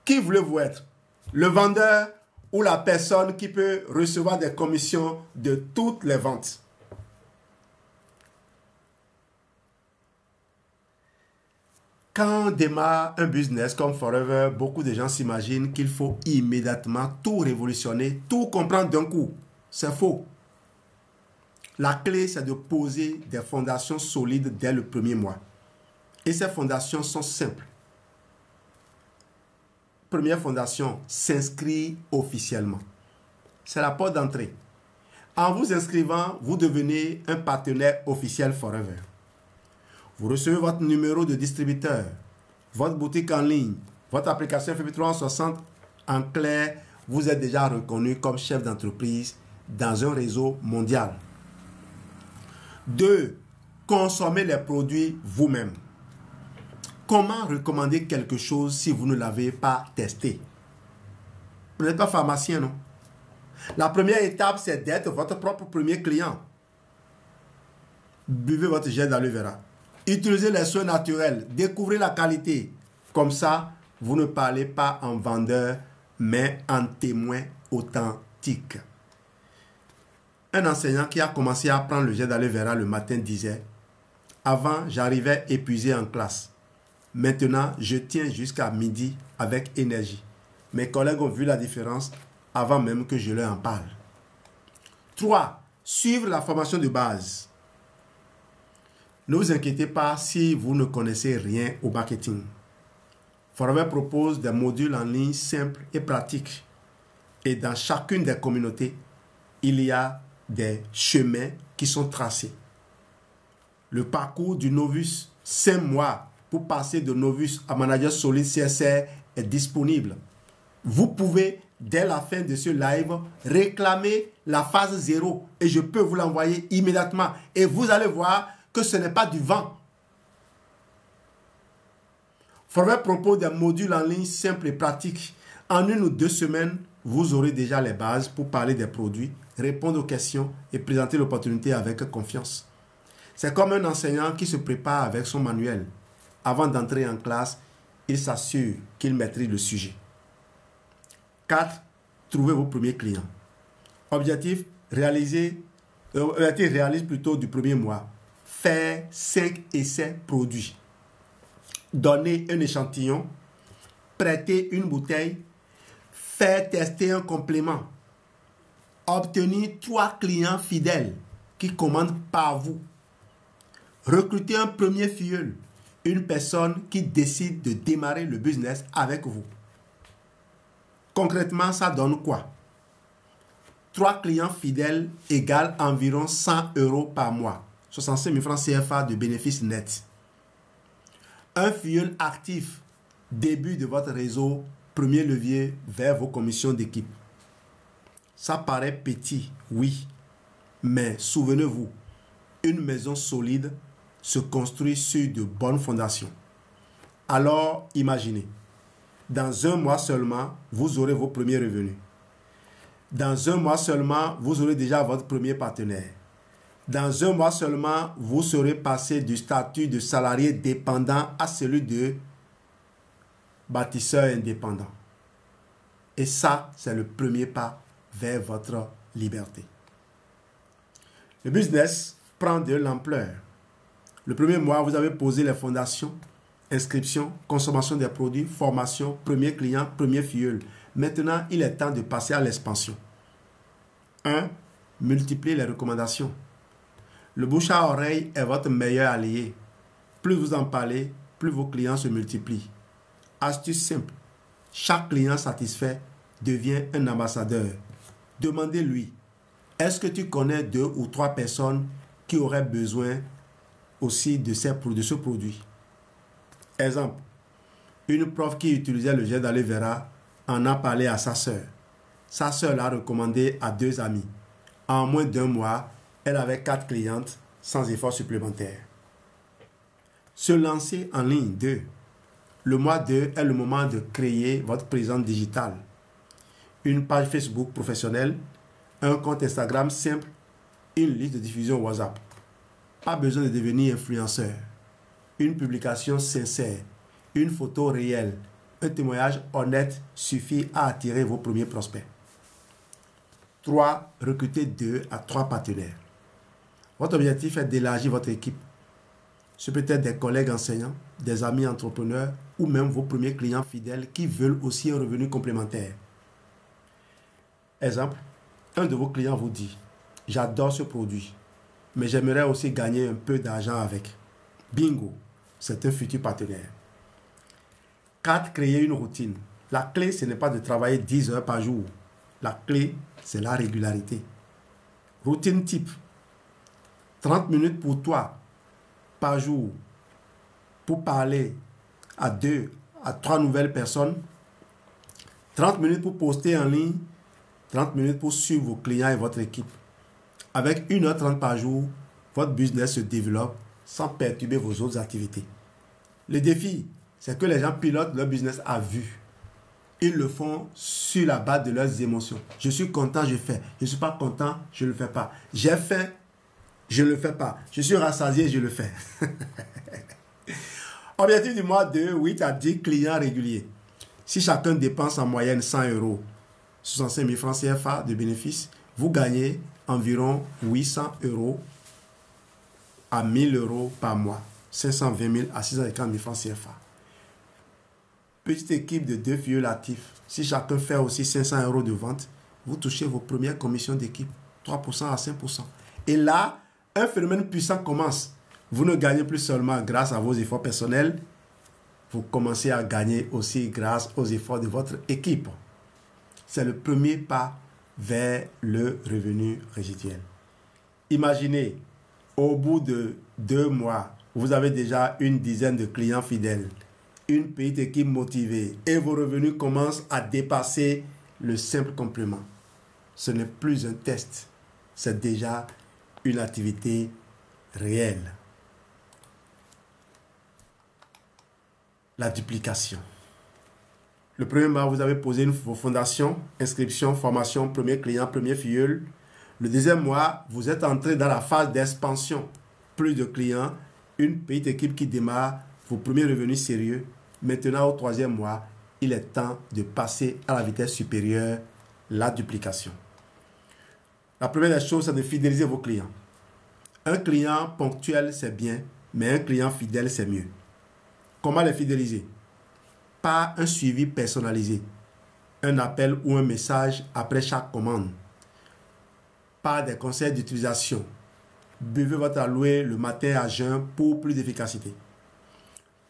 Qui voulez-vous être? Le vendeur ou la personne qui peut recevoir des commissions de toutes les ventes? Quand on démarre un business comme Forever, beaucoup de gens s'imaginent qu'il faut immédiatement tout révolutionner, tout comprendre d'un coup. C'est faux. La clé, c'est de poser des fondations solides dès le premier mois. Et ces fondations sont simples. première fondation, s'inscrit officiellement. C'est la porte d'entrée. En vous inscrivant, vous devenez un partenaire officiel Forever. Vous recevez votre numéro de distributeur, votre boutique en ligne, votre application FB 360. En clair, vous êtes déjà reconnu comme chef d'entreprise dans un réseau mondial. 2. Consommez les produits vous-même. Comment recommander quelque chose si vous ne l'avez pas testé? Vous n'êtes pas pharmacien, non? La première étape, c'est d'être votre propre premier client. Buvez votre gel d'aloe vera. Utilisez les soins naturels. Découvrez la qualité. Comme ça, vous ne parlez pas en vendeur, mais en témoin authentique. Un enseignant qui a commencé à prendre le gel d'aloe vera le matin disait « Avant, j'arrivais épuisé en classe. Maintenant, je tiens jusqu'à midi avec énergie. Mes collègues ont vu la différence avant même que je leur en parle. » 3. Suivre la formation de base. Ne vous inquiétez pas si vous ne connaissez rien au marketing. Forever propose des modules en ligne simples et pratiques. Et dans chacune des communautés, il y a des chemins qui sont tracés. Le parcours du novice, 5 mois pour passer de novice à manager solide CSR est disponible. Vous pouvez, dès la fin de ce live, réclamer la phase 0 et je peux vous l'envoyer immédiatement. Et vous allez voir que ce n'est pas du vent. Forever propose des modules en ligne simples et pratiques. En 1 ou 2 semaines, vous aurez déjà les bases pour parler des produits, répondre aux questions et présenter l'opportunité avec confiance. C'est comme un enseignant qui se prépare avec son manuel. Avant d'entrer en classe, il s'assure qu'il maîtrise le sujet. 4. Trouvez vos premiers clients. Objectif, réalise plutôt du premier mois. Faire 5 essais produits. Donner un échantillon. Prêter une bouteille. Faire tester un complément. Obtenir 3 clients fidèles qui commandent par vous. Recruter un premier filleul. Une personne qui décide de démarrer le business avec vous. Concrètement, ça donne quoi? 3 clients fidèles égale environ 100 € par mois. 65 000 francs CFA de bénéfices nets. Un filleul actif, début de votre réseau, premier levier vers vos commissions d'équipe. Ça paraît petit, oui, mais souvenez-vous, une maison solide se construit sur de bonnes fondations. Alors, imaginez, dans 1 mois seulement, vous aurez vos premiers revenus. Dans 1 mois seulement, vous aurez déjà votre premier partenaire. Dans 1 mois seulement, vous serez passé du statut de salarié dépendant à celui de bâtisseur indépendant. Et ça, c'est le premier pas vers votre liberté. Le business prend de l'ampleur. Le premier mois, vous avez posé les fondations, inscription, consommation des produits, formation, premier client, premier filleul. Maintenant, il est temps de passer à l'expansion. 1. Multipliez les recommandations. Le bouche à oreille est votre meilleur allié. Plus vous en parlez, plus vos clients se multiplient. Astuce simple. Chaque client satisfait devient un ambassadeur. Demandez-lui, est-ce que tu connais 2 ou 3 personnes qui auraient besoin aussi de ce produit? Exemple, une prof qui utilisait le gel d'aloe vera en a parlé à sa sœur. Sa sœur l'a recommandé à 2 amis. En moins d'1 mois, elle avait 4 clientes sans effort supplémentaire. Se lancer en ligne 2. Le mois 2 est le moment de créer votre présence digitale. Une page Facebook professionnelle, un compte Instagram simple, une liste de diffusion WhatsApp. Pas besoin de devenir influenceur. Une publication sincère, une photo réelle, un témoignage honnête suffit à attirer vos premiers prospects. 3. Recrutez 2 à 3 partenaires. Votre objectif est d'élargir votre équipe. Ce peut être des collègues enseignants, des amis entrepreneurs ou même vos premiers clients fidèles qui veulent aussi un revenu complémentaire. Exemple, un de vos clients vous dit « J'adore ce produit, mais j'aimerais aussi gagner un peu d'argent avec. » Bingo, c'est un futur partenaire. 4. Créer une routine. La clé, ce n'est pas de travailler 10 heures par jour. La clé, c'est la régularité. Routine type. 30 minutes pour toi par jour pour parler à 2 à 3 nouvelles personnes. 30 minutes pour poster en ligne. 30 minutes pour suivre vos clients et votre équipe. Avec 1h30 par jour, votre business se développe sans perturber vos autres activités. Le défi, c'est que les gens pilotent leur business à vue. Ils le font sur la base de leurs émotions. Je suis content, je fais. Je ne suis pas content, je ne le fais pas. J'ai fait, je ne le fais pas. Je suis rassasié, je le fais. Objectif du mois de 8 à 10 clients réguliers. Si chacun dépense en moyenne 100 euros, 65 000 francs CFA de bénéfices, vous gagnez environ 800 euros à 1000 euros par mois. 520 000 à 650 000 francs CFA. Petite équipe de 2 fioles actifs. Si chacun fait aussi 500 euros de vente, vous touchez vos premières commissions d'équipe. 3% à 5%. Et là, un phénomène puissant commence. Vous ne gagnez plus seulement grâce à vos efforts personnels, vous commencez à gagner aussi grâce aux efforts de votre équipe. C'est le premier pas vers le revenu résiduel. Imaginez, au bout de 2 mois, vous avez déjà une dizaine de clients fidèles, une petite équipe motivée et vos revenus commencent à dépasser le simple complément. Ce n'est plus un test, c'est déjà une activité réelle. La duplication. Le premier mois, vous avez posé vos fondations, inscription, formation, premier client, premier filleul. Le deuxième mois, vous êtes entré dans la phase d'expansion. Plus de clients, une petite équipe qui démarre, vos premiers revenus sérieux. Maintenant, au troisième mois, il est temps de passer à la vitesse supérieure, la duplication. La première des choses, c'est de fidéliser vos clients. Un client ponctuel, c'est bien, mais un client fidèle, c'est mieux. Comment les fidéliser? Par un suivi personnalisé, un appel ou un message après chaque commande, par des conseils d'utilisation. Buvez votre aloe le matin à jeun pour plus d'efficacité.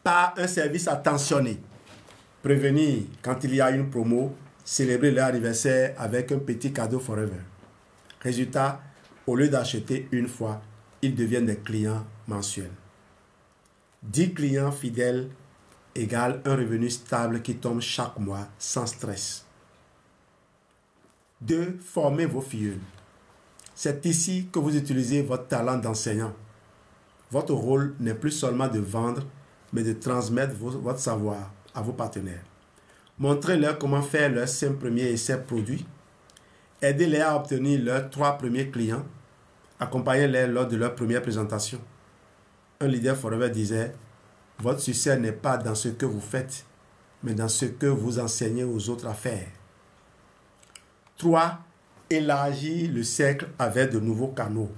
Par un service attentionné, prévenir quand il y a une promo, célébrer leur anniversaire avec un petit cadeau forever. Résultat, au lieu d'acheter une fois, ils deviennent des clients mensuels. 10 clients fidèles égale un revenu stable qui tombe chaque mois sans stress. 2. Formez vos filleuls. C'est ici que vous utilisez votre talent d'enseignant. Votre rôle n'est plus seulement de vendre, mais de transmettre votre savoir à vos partenaires. Montrez-leur comment faire leurs 5 premiers essais produits. Aidez-les à obtenir leurs 3 premiers clients. Accompagnez-les lors de leur première présentation. Un leader forever disait: votre succès n'est pas dans ce que vous faites, mais dans ce que vous enseignez aux autres à faire. 3. Élargir le cercle avec de nouveaux canaux.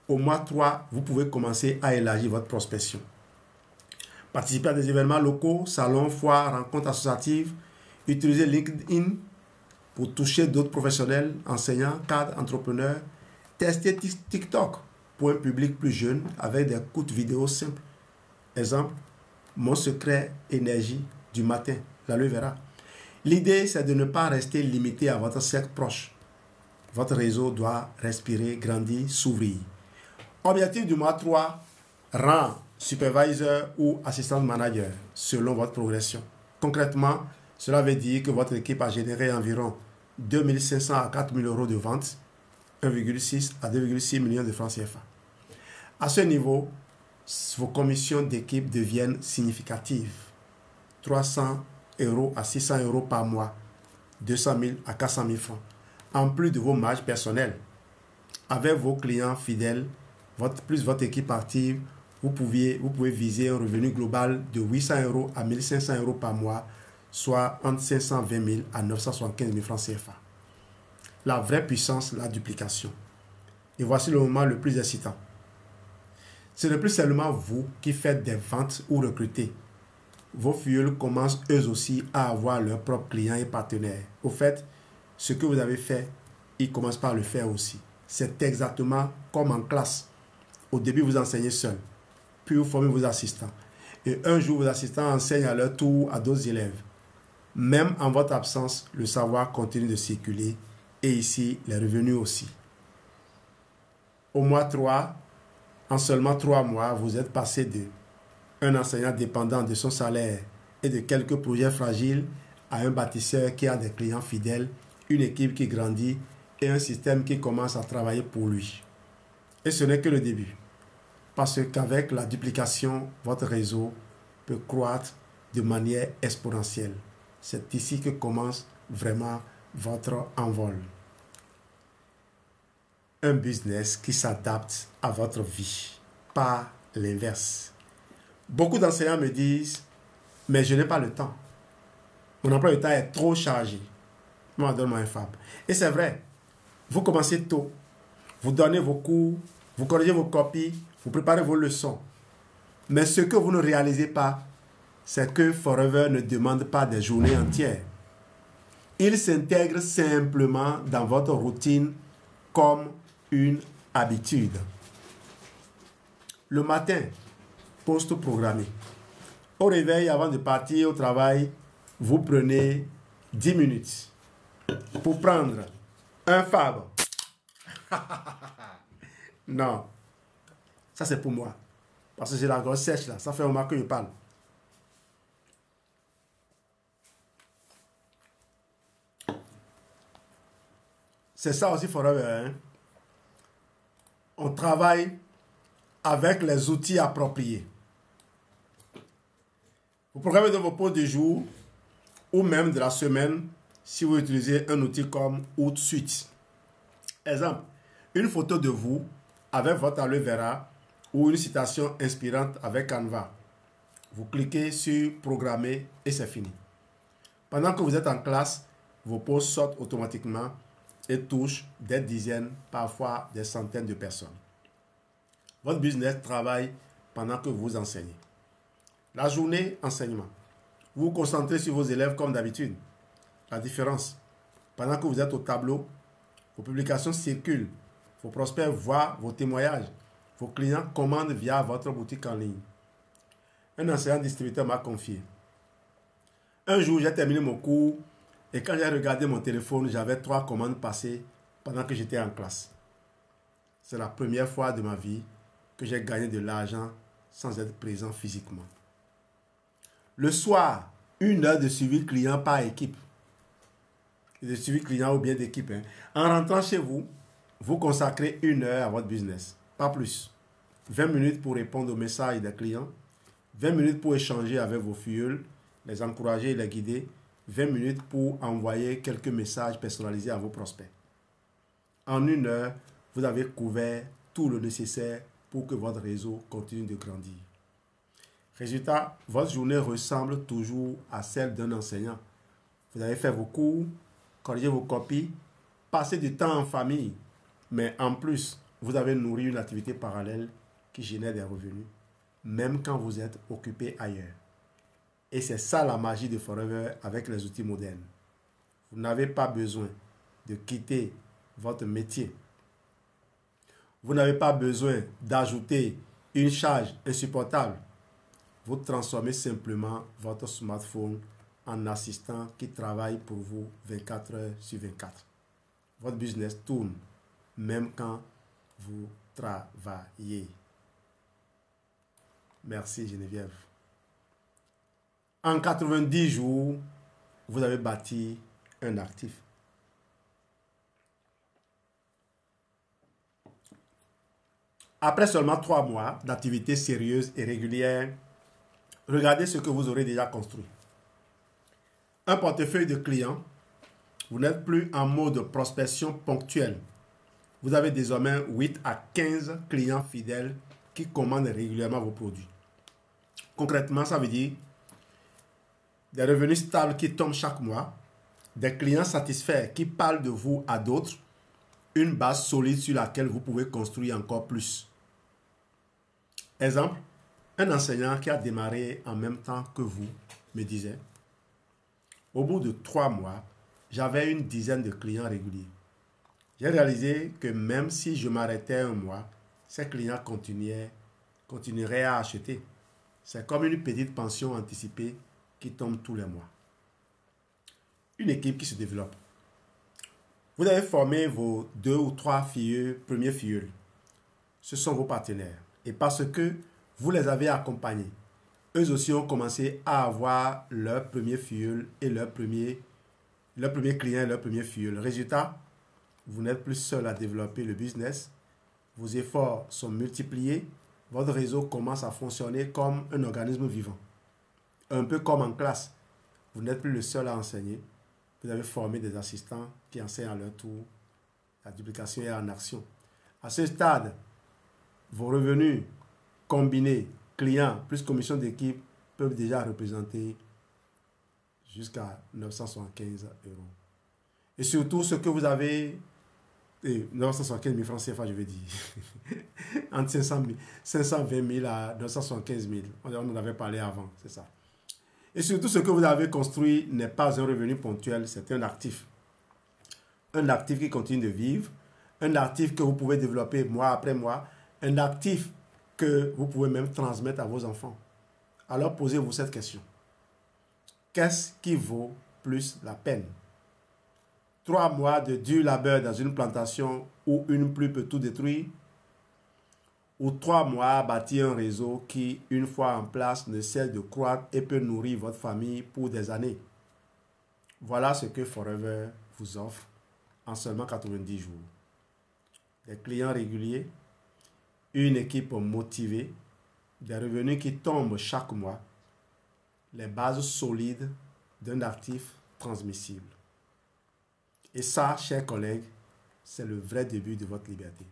Au mois 3, vous pouvez commencer à élargir votre prospection. Participez à des événements locaux, salons, foires, rencontres associatives. Utilisez LinkedIn pour toucher d'autres professionnels, enseignants, cadres, entrepreneurs. Testez TikTok pour un public plus jeune avec des courtes vidéos simples. Exemple, mon secret énergie du matin, l'aloe vera. L'idée, c'est de ne pas rester limité à votre cercle proche. Votre réseau doit respirer, grandir, s'ouvrir. Objectif du mois 3, rang supervisor ou assistant manager selon votre progression. Concrètement, cela veut dire que votre équipe a généré environ 2500 à 4000 euros de vente, 1,6 à 2,6 millions de francs CFA. À ce niveau, vos commissions d'équipe deviennent significatives. 300 euros à 600 euros par mois, 200 000 à 400 000 francs. En plus de vos marges personnelles, avec vos clients fidèles, plus votre équipe active, vous pouvez viser un revenu global de 800 euros à 1500 euros par mois, soit entre 520 000 à 975 000 francs CFA. La vraie puissance, la duplication. Et voici le moment le plus excitant. Ce n'est plus seulement vous qui faites des ventes ou recrutez. Vos filleuls commencent eux aussi à avoir leurs propres clients et partenaires. Au fait, ce que vous avez fait, ils commencent par le faire aussi. C'est exactement comme en classe. Au début, vous enseignez seul. Puis vous formez vos assistants. Et un jour, vos assistants enseignent à leur tour à d'autres élèves. Même en votre absence, le savoir continue de circuler et ici, les revenus aussi. Au mois 3, en seulement 3 mois, vous êtes passé de un enseignant dépendant de son salaire et de quelques projets fragiles à un bâtisseur qui a des clients fidèles, une équipe qui grandit et un système qui commence à travailler pour lui. Et ce n'est que le début. Parce qu'avec la duplication, votre réseau peut croître de manière exponentielle. C'est ici que commence vraiment votre envol. Un business qui s'adapte à votre vie, pas l'inverse. Beaucoup d'enseignants me disent, mais je n'ai pas le temps. Mon emploi du temps est trop chargé. Moi, donne-moi un FAB. Et c'est vrai, vous commencez tôt. Vous donnez vos cours, vous corrigez vos copies, vous préparez vos leçons. Mais ce que vous ne réalisez pas, c'est que Forever ne demande pas des journées entières. Il s'intègre simplement dans votre routine comme une habitude. Le matin, poste programmé. Au réveil, avant de partir au travail, vous prenez 10 minutes pour prendre un FAB. Non, ça c'est pour moi. Parce que j'ai la gorge sèche là, ça fait un moment que je parle. C'est ça aussi Forever. Hein? On travaille avec les outils appropriés. Vous programmez de vos pauses de jour ou même de la semaine si vous utilisez un outil comme Outsuite. Exemple, une photo de vous avec votre aloe vera ou une citation inspirante avec Canva. Vous cliquez sur Programmer et c'est fini. Pendant que vous êtes en classe, vos pauses sortent automatiquement et touchent des dizaines, parfois des centaines de personnes. Votre business travaille pendant que vous enseignez. La journée, enseignement. Vous vous concentrez sur vos élèves comme d'habitude. La différence, pendant que vous êtes au tableau, vos publications circulent, vos prospects voient vos témoignages, vos clients commandent via votre boutique en ligne. Un enseignant distributeur m'a confié. Un jour, j'ai terminé mon cours et quand j'ai regardé mon téléphone, j'avais 3 commandes passées pendant que j'étais en classe. C'est la première fois de ma vie que j'ai gagné de l'argent sans être présent physiquement. Le soir, 1 heure de suivi client par équipe. De suivi client ou bien d'équipe. Hein. En rentrant chez vous, vous consacrez 1 heure à votre business. Pas plus. 20 minutes pour répondre aux messages des clients. 20 minutes pour échanger avec vos filleuls, les encourager et les guider. 20 minutes pour envoyer quelques messages personnalisés à vos prospects. En 1 heure, vous avez couvert tout le nécessaire pour que votre réseau continue de grandir. Résultat, votre journée ressemble toujours à celle d'un enseignant. Vous avez fait vos cours, corrigé vos copies, passé du temps en famille, mais en plus, vous avez nourri une activité parallèle qui génère des revenus, même quand vous êtes occupé ailleurs. Et c'est ça la magie de Forever avec les outils modernes. Vous n'avez pas besoin de quitter votre métier. Vous n'avez pas besoin d'ajouter une charge insupportable. Vous transformez simplement votre smartphone en assistant qui travaille pour vous 24 heures sur 24. Votre business tourne même quand vous travaillez. Merci Geneviève. En 90 jours, vous avez bâti un actif. Après seulement 3 mois d'activité sérieuse et régulière, regardez ce que vous aurez déjà construit. Un portefeuille de clients. Vous n'êtes plus en mode prospection ponctuelle. Vous avez désormais 8 à 15 clients fidèles qui commandent régulièrement vos produits. Concrètement, ça veut dire des revenus stables qui tombent chaque mois, des clients satisfaits qui parlent de vous à d'autres, une base solide sur laquelle vous pouvez construire encore plus. Exemple, un enseignant qui a démarré en même temps que vous me disait, au bout de 3 mois, j'avais une dizaine de clients réguliers. J'ai réalisé que même si je m'arrêtais 1 mois, ces clients continueraient à acheter. C'est comme une petite pension anticipée qui tombe tous les mois. une équipe qui se développe. Vous avez formé vos 2 ou 3 premiers filleuls. Ce sont vos partenaires. Et parce que vous les avez accompagnés, eux aussi ont commencé à avoir leur premier filleul et leur premier client et leur premier filleul. Résultat, vous n'êtes plus seul à développer le business. Vos efforts sont multipliés. Votre réseau commence à fonctionner comme un organisme vivant. Un peu comme en classe. Vous n'êtes plus le seul à enseigner. Vous avez formé des assistants qui enseignent à leur tour. La duplication est en action. À ce stade, vos revenus combinés, clients plus commission d'équipe, peuvent déjà représenter jusqu'à 975 €. Et surtout, ce que vous avez, 975 000 francs CFA, je vais dire, entre 520 000 à 975 000. On en avait parlé avant, c'est ça. Et surtout, ce que vous avez construit n'est pas un revenu ponctuel, c'est un actif. Un actif qui continue de vivre, un actif que vous pouvez développer mois après mois, un actif que vous pouvez même transmettre à vos enfants. Alors posez-vous cette question. Qu'est-ce qui vaut plus la peine? 3 mois de dur labeur dans une plantation où une pluie peut tout détruire? Ou 3 mois à bâtir un réseau qui, une fois en place, ne cesse de croître et peut nourrir votre famille pour des années? Voilà ce que Forever vous offre en seulement 90 jours. Des clients réguliers, une équipe motivée, des revenus qui tombent chaque mois, les bases solides d'un actif transmissible. Et ça, chers collègues, c'est le vrai début de votre liberté.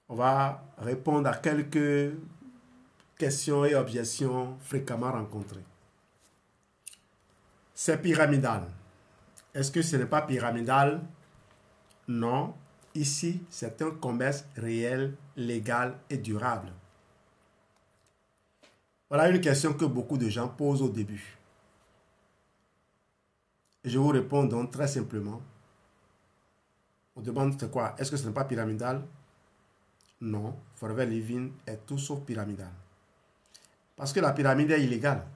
On va répondre à quelques questions et objections fréquemment rencontrées. C'est pyramidal. Est-ce que ce n'est pas pyramidal? Non. Ici, c'est un commerce réel, légal et durable. Voilà une question que beaucoup de gens posent au début. Et je vous réponds donc très simplement. On demande c'est quoi? Est-ce que ce n'est pas pyramidal? Non, Forever Living est tout sauf pyramidal. Parce que la pyramide est illégale.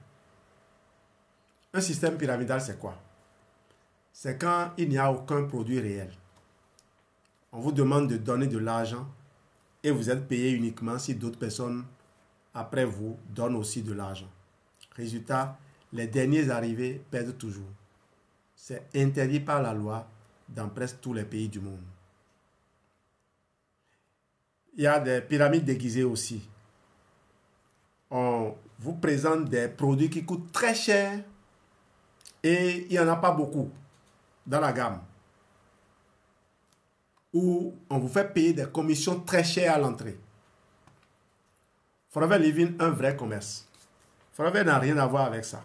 Un système pyramidal, c'est quoi? C'est quand il n'y a aucun produit réel. On vous demande de donner de l'argent et vous êtes payé uniquement si d'autres personnes après vous donnent aussi de l'argent. Résultat, les derniers arrivés perdent toujours. C'est interdit par la loi dans presque tous les pays du monde. Il y a des pyramides déguisées aussi. On vous présente des produits qui coûtent très cher et il n'y en a pas beaucoup dans la gamme. Ou on vous fait payer des commissions très chères à l'entrée. Forever Living, un vrai commerce. Forever n'a rien à voir avec ça.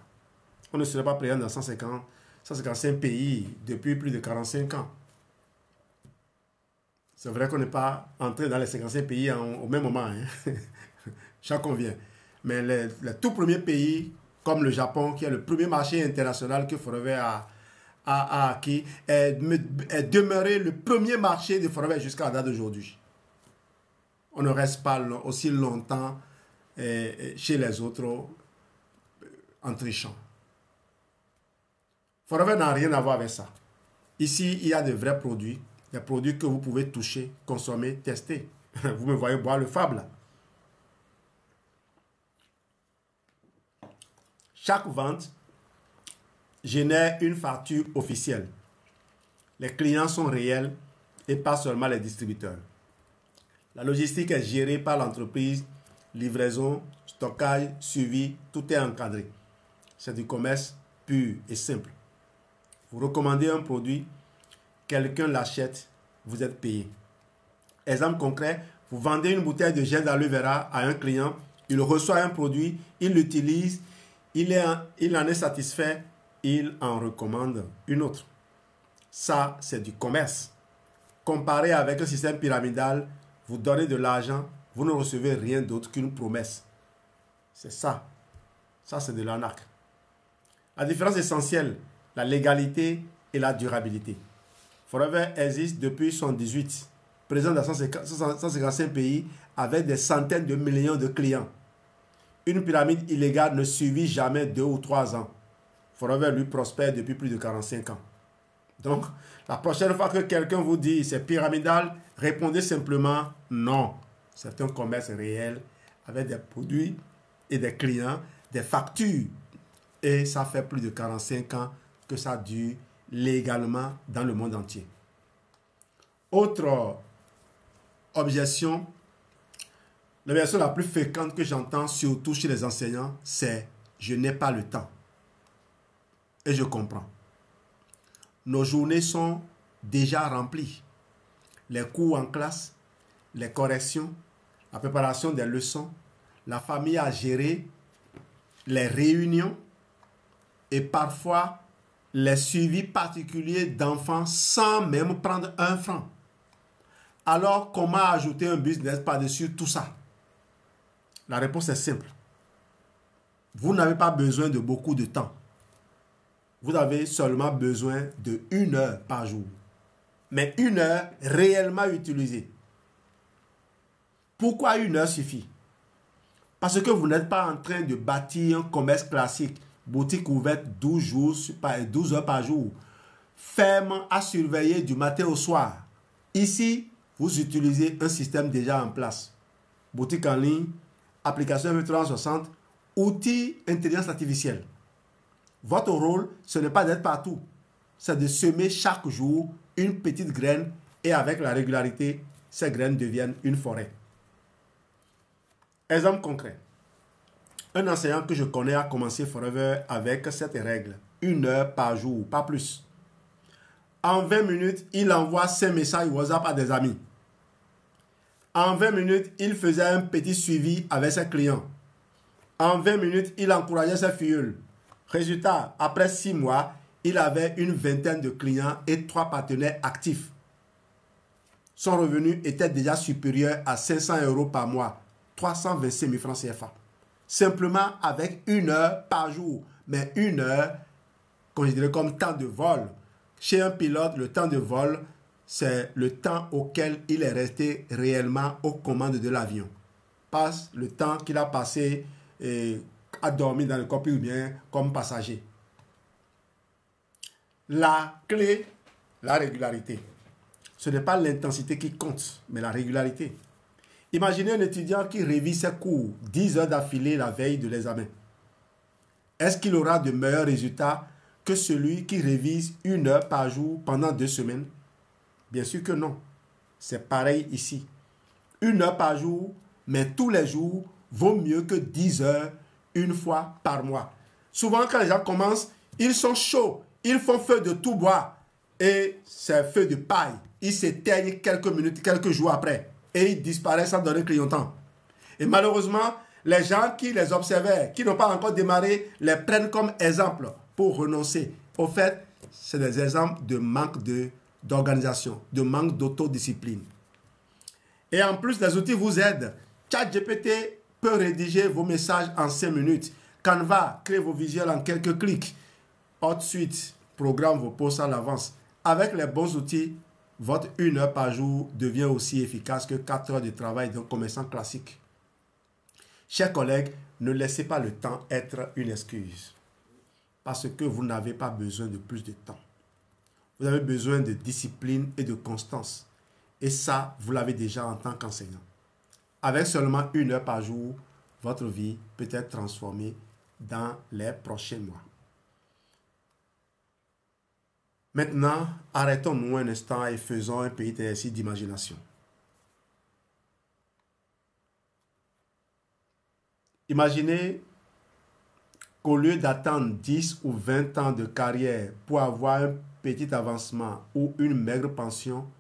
On ne serait pas présent dans 155 pays depuis plus de 45 ans. C'est vrai qu'on n'est pas entré dans les 55 pays au même moment. Hein. Chacun vient. Mais les tout premiers pays, comme le Japon, qui est le premier marché international que Forever a acquis, est demeuré le premier marché de Forever jusqu'à la date d'aujourd'hui. On ne reste pas aussi longtemps chez les autres en trichant. Forever n'a rien à voir avec ça. Ici, il y a de vrais produits, des produits que vous pouvez toucher, consommer, tester. Vous me voyez boire le Fab là. Chaque vente génère une facture officielle. Les clients sont réels et pas seulement les distributeurs. La logistique est gérée par l'entreprise, livraison, stockage, suivi, tout est encadré. C'est du commerce pur et simple. Vous recommandez un produit, quelqu'un l'achète, vous êtes payé. Exemple concret, vous vendez une bouteille de gel d'aloe vera à un client, il reçoit un produit, il l'utilise, il en est satisfait, il en recommande une autre. Ça, c'est du commerce. Comparé avec un système pyramidal, vous donnez de l'argent, vous ne recevez rien d'autre qu'une promesse. C'est ça. Ça, c'est de l'arnaque. La différence essentielle, la légalité et la durabilité. Forever existe depuis 1978, présent dans 155 pays avec des centaines de millions de clients. Une pyramide illégale ne suivit jamais 2 ou 3 ans. Forever, lui, prospère depuis plus de 45 ans. Donc, la prochaine fois que quelqu'un vous dit c'est pyramidal, répondez simplement non. C'est un commerce réel avec des produits et des clients, des factures. Et ça fait plus de 45 ans que ça dure légalement dans le monde entier. Autre objection, l'objection la plus fréquente que j'entends, surtout chez les enseignants, c'est « je n'ai pas le temps ». Et je comprends. Nos journées sont déjà remplies. Les cours en classe, les corrections, la préparation des leçons, la famille à gérer, les réunions et parfois les suivis particuliers d'enfants sans même prendre un franc. Alors, comment ajouter un business par-dessus tout ça? La réponse est simple. Vous n'avez pas besoin de beaucoup de temps. Vous avez seulement besoin de 1 heure par jour. Mais 1 heure réellement utilisée. Pourquoi 1 heure suffit? Parce que vous n'êtes pas en train de bâtir un commerce classique, boutique ouverte 12 heures par jour, ferme à surveiller du matin au soir. Ici, vous utilisez un système déjà en place. Boutique en ligne, application M360, outils intelligence artificielle. Votre rôle, ce n'est pas d'être partout. C'est de semer chaque jour une petite graine et avec la régularité, ces graines deviennent une forêt. Exemple concret. Un enseignant que je connais a commencé Forever avec cette règle. 1 heure par jour, pas plus. En 20 minutes, il envoie 5 messages WhatsApp à des amis. En 20 minutes, il faisait un petit suivi avec ses clients. En 20 minutes, il encourageait ses filleuls. Résultat, après 6 mois, il avait une vingtaine de clients et 3 partenaires actifs. Son revenu était déjà supérieur à 500 € par mois, 325 000 francs CFA. Simplement avec 1 heure par jour. Mais 1 heure, considérée comme temps de vol. Chez un pilote, le temps de vol, c'est le temps auquel il est resté réellement aux commandes de l'avion. Pas le temps qu'il a passé à dormir dans le cockpit ou bien comme passager. La clé, la régularité. Ce n'est pas l'intensité qui compte, mais la régularité. Imaginez un étudiant qui révise ses cours 10 heures d'affilée la veille de l'examen. Est-ce qu'il aura de meilleurs résultats que celui qui révise 1 heure par jour pendant 2 semaines? Bien sûr que non. C'est pareil ici. 1 heure par jour, mais tous les jours, vaut mieux que 10 heures une fois par mois. Souvent, quand les gens commencent, ils sont chauds. Ils font feu de tout bois. Et c'est feu de paille. Ils s'éteignent quelques minutes, quelques jours après. Et ils disparaissent sans donner clignotant. Et malheureusement, les gens qui les observaient, qui n'ont pas encore démarré, les prennent comme exemple pour renoncer. Au fait, c'est des exemples de manque d'organisation, de manque d'autodiscipline. Et en plus, les outils vous aident. ChatGPT peut rédiger vos messages en 5 minutes. Canva crée vos visuels en quelques clics. HotSuite programme vos posts à l'avance. Avec les bons outils, votre 1 heure par jour devient aussi efficace que 4 heures de travail d'un commerçant classique. Chers collègues, ne laissez pas le temps être une excuse. Parce que vous n'avez pas besoin de plus de temps. Vous avez besoin de discipline et de constance. Et ça, vous l'avez déjà en tant qu'enseignant. Avec seulement 1 heure par jour, votre vie peut être transformée dans les prochains mois. Maintenant, arrêtons-nous un instant et faisons un petit exercice d'imagination. Imaginez qu'au lieu d'attendre 10 ou 20 ans de carrière pour avoir un petit avancement ou une maigre pension,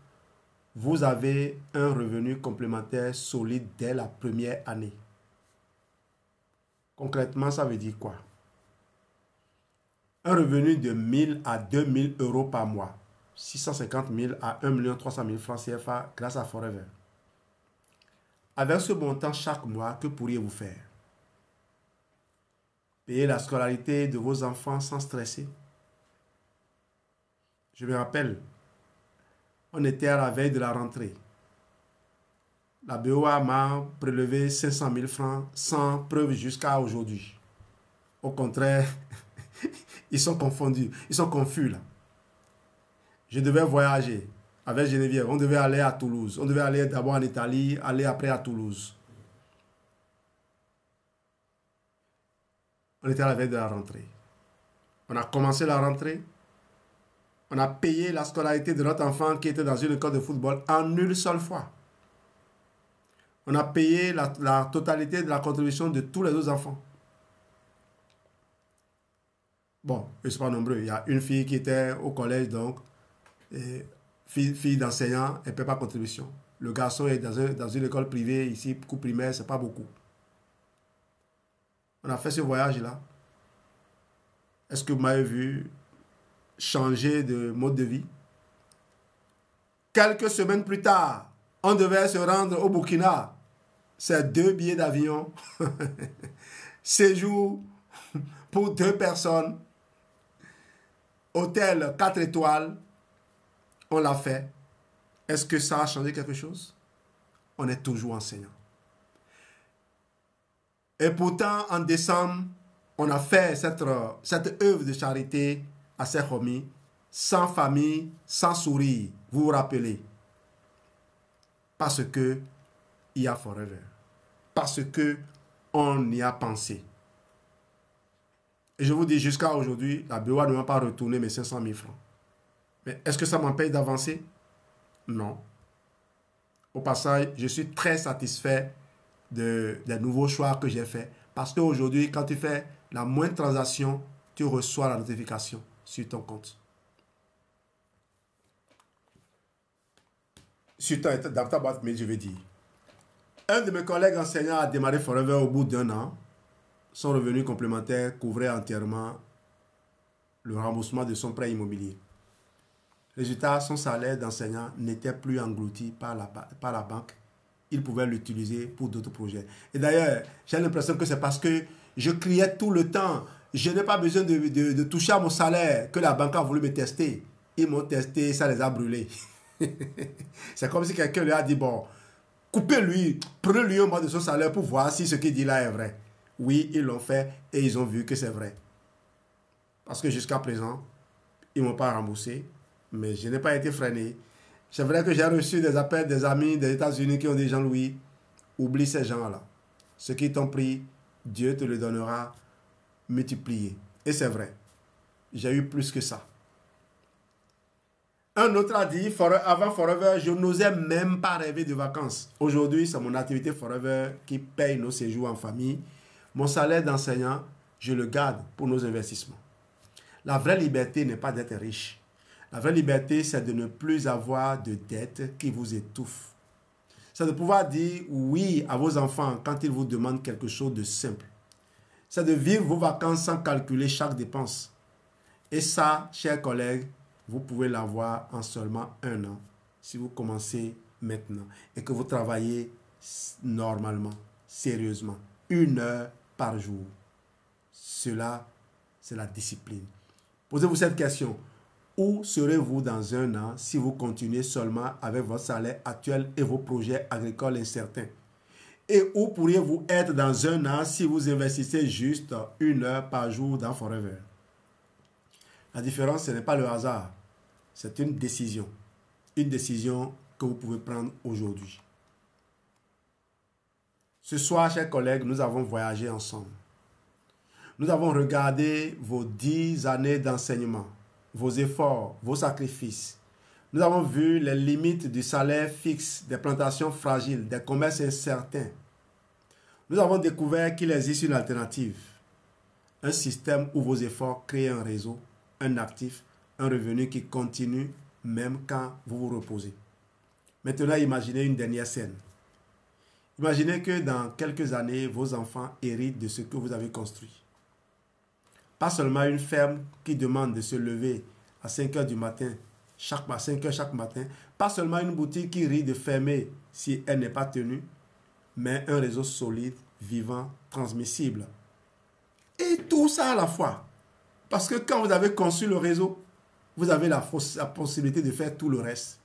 vous avez un revenu complémentaire solide dès la première année. Concrètement, ça veut dire quoi? Un revenu de 1 000 à 2 000 € par mois, 650 000 à 1 300 000 francs CFA grâce à Forever. Avec ce montant chaque mois, que pourriez-vous faire? Payer la scolarité de vos enfants sans stresser. Je me rappelle, on était à la veille de la rentrée. La BOA m'a prélevé 500 000 francs sans preuve jusqu'à aujourd'hui. Au contraire, Ils sont confondus, ils sont confus là. Je devais voyager avec Geneviève. On devait aller à Toulouse. On devait aller d'abord en Italie, aller après à Toulouse. On était à la veille de la rentrée. On a commencé la rentrée. On a payé la scolarité de notre enfant qui était dans une école de football en une seule fois. On a payé la totalité de la contribution de tous les autres enfants. Bon, ils ne sont pas nombreux. Il y a une fille qui était au collège, donc, fille d'enseignant, elle ne paie pas contribution. Le garçon est dans une école privée, ici, cours primaire, ce n'est pas beaucoup. On a fait ce voyage-là. Est-ce que vous m'avez vu changer de mode de vie? Quelques semaines plus tard, on devait se rendre au Burkina. C'est 2 billets d'avion. Séjour pour 2 personnes. Hôtel 4 étoiles. On l'a fait. Est-ce que ça a changé quelque chose? On est toujours enseignant. Et pourtant, en décembre, on a fait cette œuvre de charité à Sekhomi, sans famille, sans sourire. Vous vous rappelez? Parce que il y a forever. Parce que on y a pensé. Et je vous dis, jusqu'à aujourd'hui, la BOA ne m'a pas retourné mes 500 000 francs. Mais est-ce que ça m'empêche d'avancer? Non. Au passage, je suis très satisfait des nouveaux choix que j'ai faits. Parce qu'aujourd'hui, quand tu fais la moindre transaction, tu reçois la notification sur ton compte. Dans ta boîte mail, je vais dire. Un de mes collègues enseignants a démarré Forever au bout d'1 an. Son revenu complémentaire couvrait entièrement le remboursement de son prêt immobilier. Résultat, son salaire d'enseignant n'était plus englouti par la banque. Il pouvait l'utiliser pour d'autres projets. Et d'ailleurs, j'ai l'impression que c'est parce que je criais tout le temps. Je n'ai pas besoin de toucher à mon salaire que la banque a voulu me tester. Ils m'ont testé, ça les a brûlés. C'est comme si quelqu'un lui a dit, bon, coupez-lui, prenez-lui un mois de son salaire pour voir si ce qu'il dit là est vrai. Oui, ils l'ont fait et ils ont vu que c'est vrai. Parce que jusqu'à présent, ils ne m'ont pas remboursé, mais je n'ai pas été freiné. C'est vrai que j'ai reçu des appels des amis des États-Unis qui ont dit, Jean-Louis, oublie ces gens-là. Ce qu'ils t'ont pris, Dieu te le donnera multiplié. Et c'est vrai. J'ai eu plus que ça. Un autre a dit, avant Forever, je n'osais même pas rêver de vacances. Aujourd'hui, c'est mon activité Forever qui paye nos séjours en famille. Mon salaire d'enseignant, je le garde pour nos investissements. La vraie liberté n'est pas d'être riche. La vraie liberté, c'est de ne plus avoir de dettes qui vous étouffent. C'est de pouvoir dire oui à vos enfants quand ils vous demandent quelque chose de simple. C'est de vivre vos vacances sans calculer chaque dépense. Et ça, chers collègues, vous pouvez l'avoir en seulement 1 an si vous commencez maintenant et que vous travaillez normalement, sérieusement, 1 heure par jour. Cela, c'est la discipline. Posez-vous cette question. Où serez-vous dans 1 an si vous continuez seulement avec votre salaire actuel et vos projets agricoles incertains? Et où pourriez-vous être dans 1 an si vous investissez juste 1 heure par jour dans Forever? La différence, ce n'est pas le hasard. C'est une décision. Une décision que vous pouvez prendre aujourd'hui. Ce soir, chers collègues, nous avons voyagé ensemble. Nous avons regardé vos 10 années d'enseignement, vos efforts, vos sacrifices. Nous avons vu les limites du salaire fixe, des plantations fragiles, des commerces incertains. Nous avons découvert qu'il existe une alternative. Un système où vos efforts créent un réseau, un actif, un revenu qui continue même quand vous vous reposez. Maintenant, imaginez une dernière scène. Imaginez que dans quelques années, vos enfants héritent de ce que vous avez construit. Pas seulement une ferme qui demande de se lever à 5 heures du matin, chaque matin. Pas seulement une boutique qui rit de fermer si elle n'est pas tenue, mais un réseau solide, vivant, transmissible. Et tout ça à la fois. Parce que quand vous avez conçu le réseau, vous avez la possibilité de faire tout le reste.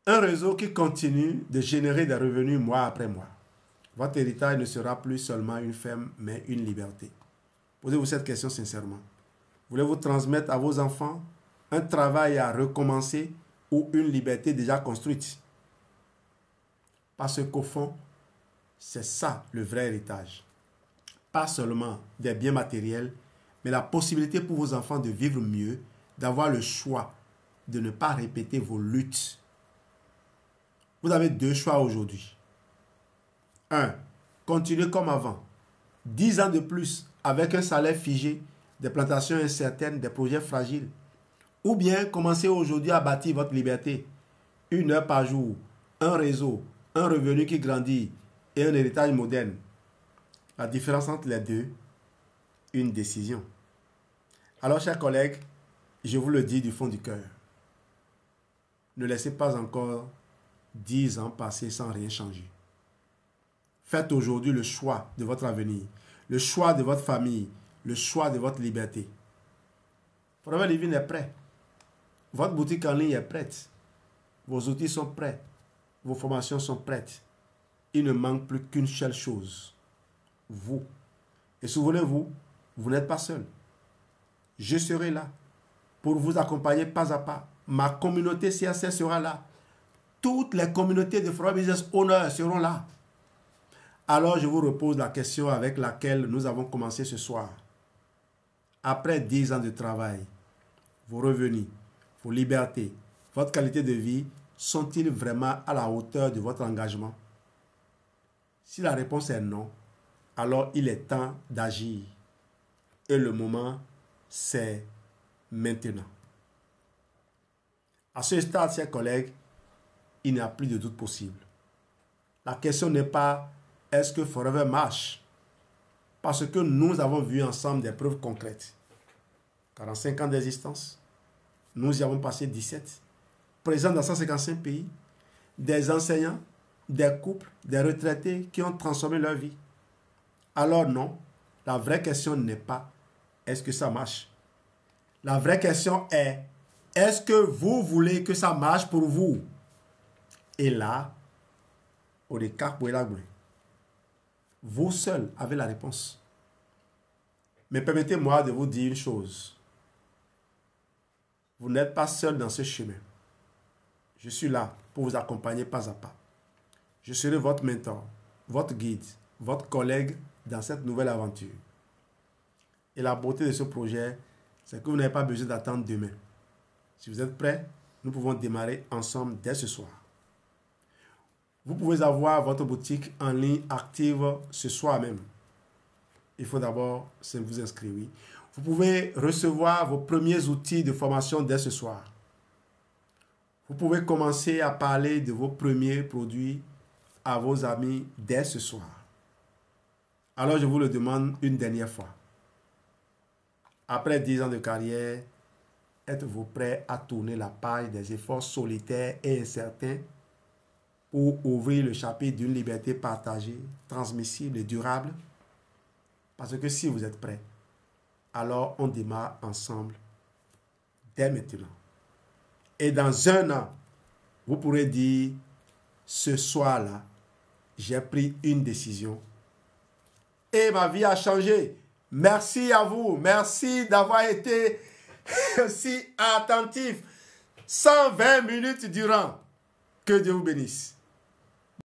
Un réseau qui continue de générer des revenus mois après mois. Votre héritage ne sera plus seulement une ferme, mais une liberté. Posez-vous cette question sincèrement. Voulez-vous transmettre à vos enfants un travail à recommencer ou une liberté déjà construite? Parce qu'au fond, c'est ça le vrai héritage. Pas seulement des biens matériels, mais la possibilité pour vos enfants de vivre mieux, d'avoir le choix, de ne pas répéter vos luttes. Vous avez deux choix aujourd'hui. 1. Continuez comme avant. 10 ans de plus avec un salaire figé, des plantations incertaines, des projets fragiles. Ou bien commencez aujourd'hui à bâtir votre liberté. 1 heure par jour, un réseau, un revenu qui grandit et un héritage moderne. La différence entre les deux, une décision. Alors, chers collègues, je vous le dis du fond du cœur. Ne laissez pas encore 10 ans passer sans rien changer. Faites aujourd'hui le choix de votre avenir, le choix de votre famille, le choix de votre liberté. Forever Living est prêt. Votre boutique en ligne est prête. Vos outils sont prêts. Vos formations sont prêtes. Il ne manque plus qu'une seule chose. Vous. Et souvenez-vous, vous n'êtes pas seul. Je serai là pour vous accompagner pas à pas. Ma communauté CSS sera là. Toutes les communautés de Forever Business Owner seront là. Alors je vous repose la question avec laquelle nous avons commencé ce soir. Après 10 ans de travail, vos revenus, vos libertés, votre qualité de vie sont-ils vraiment à la hauteur de votre engagement? Si la réponse est non, alors il est temps d'agir. Et le moment, c'est maintenant. À ce stade, chers collègues, il n'y a plus de doute possible. La question n'est pas est-ce que Forever marche? Parce que nous avons vu ensemble des preuves concrètes. 45 ans d'existence, nous y avons passé 17, présents dans 155 pays, des enseignants, des couples, des retraités qui ont transformé leur vie. Alors non, la vraie question n'est pas est-ce que ça marche? La vraie question est est-ce que vous voulez que ça marche pour vous? Et là, vous seul avez la réponse. Mais permettez-moi de vous dire une chose. Vous n'êtes pas seul dans ce chemin. Je suis là pour vous accompagner pas à pas. Je serai votre mentor, votre guide, votre collègue dans cette nouvelle aventure. Et la beauté de ce projet, c'est que vous n'avez pas besoin d'attendre demain. Si vous êtes prêts, nous pouvons démarrer ensemble dès ce soir. Vous pouvez avoir votre boutique en ligne active ce soir même. Il faut d'abord vous inscrire. Oui. Vous pouvez recevoir vos premiers outils de formation dès ce soir. Vous pouvez commencer à parler de vos premiers produits à vos amis dès ce soir. Alors je vous le demande une dernière fois. Après 10 ans de carrière, êtes-vous prêt à tourner la page des efforts solitaires et incertains pour ouvrir le chapitre d'une liberté partagée, transmissible et durable? Parce que si vous êtes prêts, alors on démarre ensemble dès maintenant. Et dans 1 an, vous pourrez dire, ce soir-là, j'ai pris une décision et ma vie a changé. Merci à vous. Merci d'avoir été si attentif 120 minutes durant. Que Dieu vous bénisse.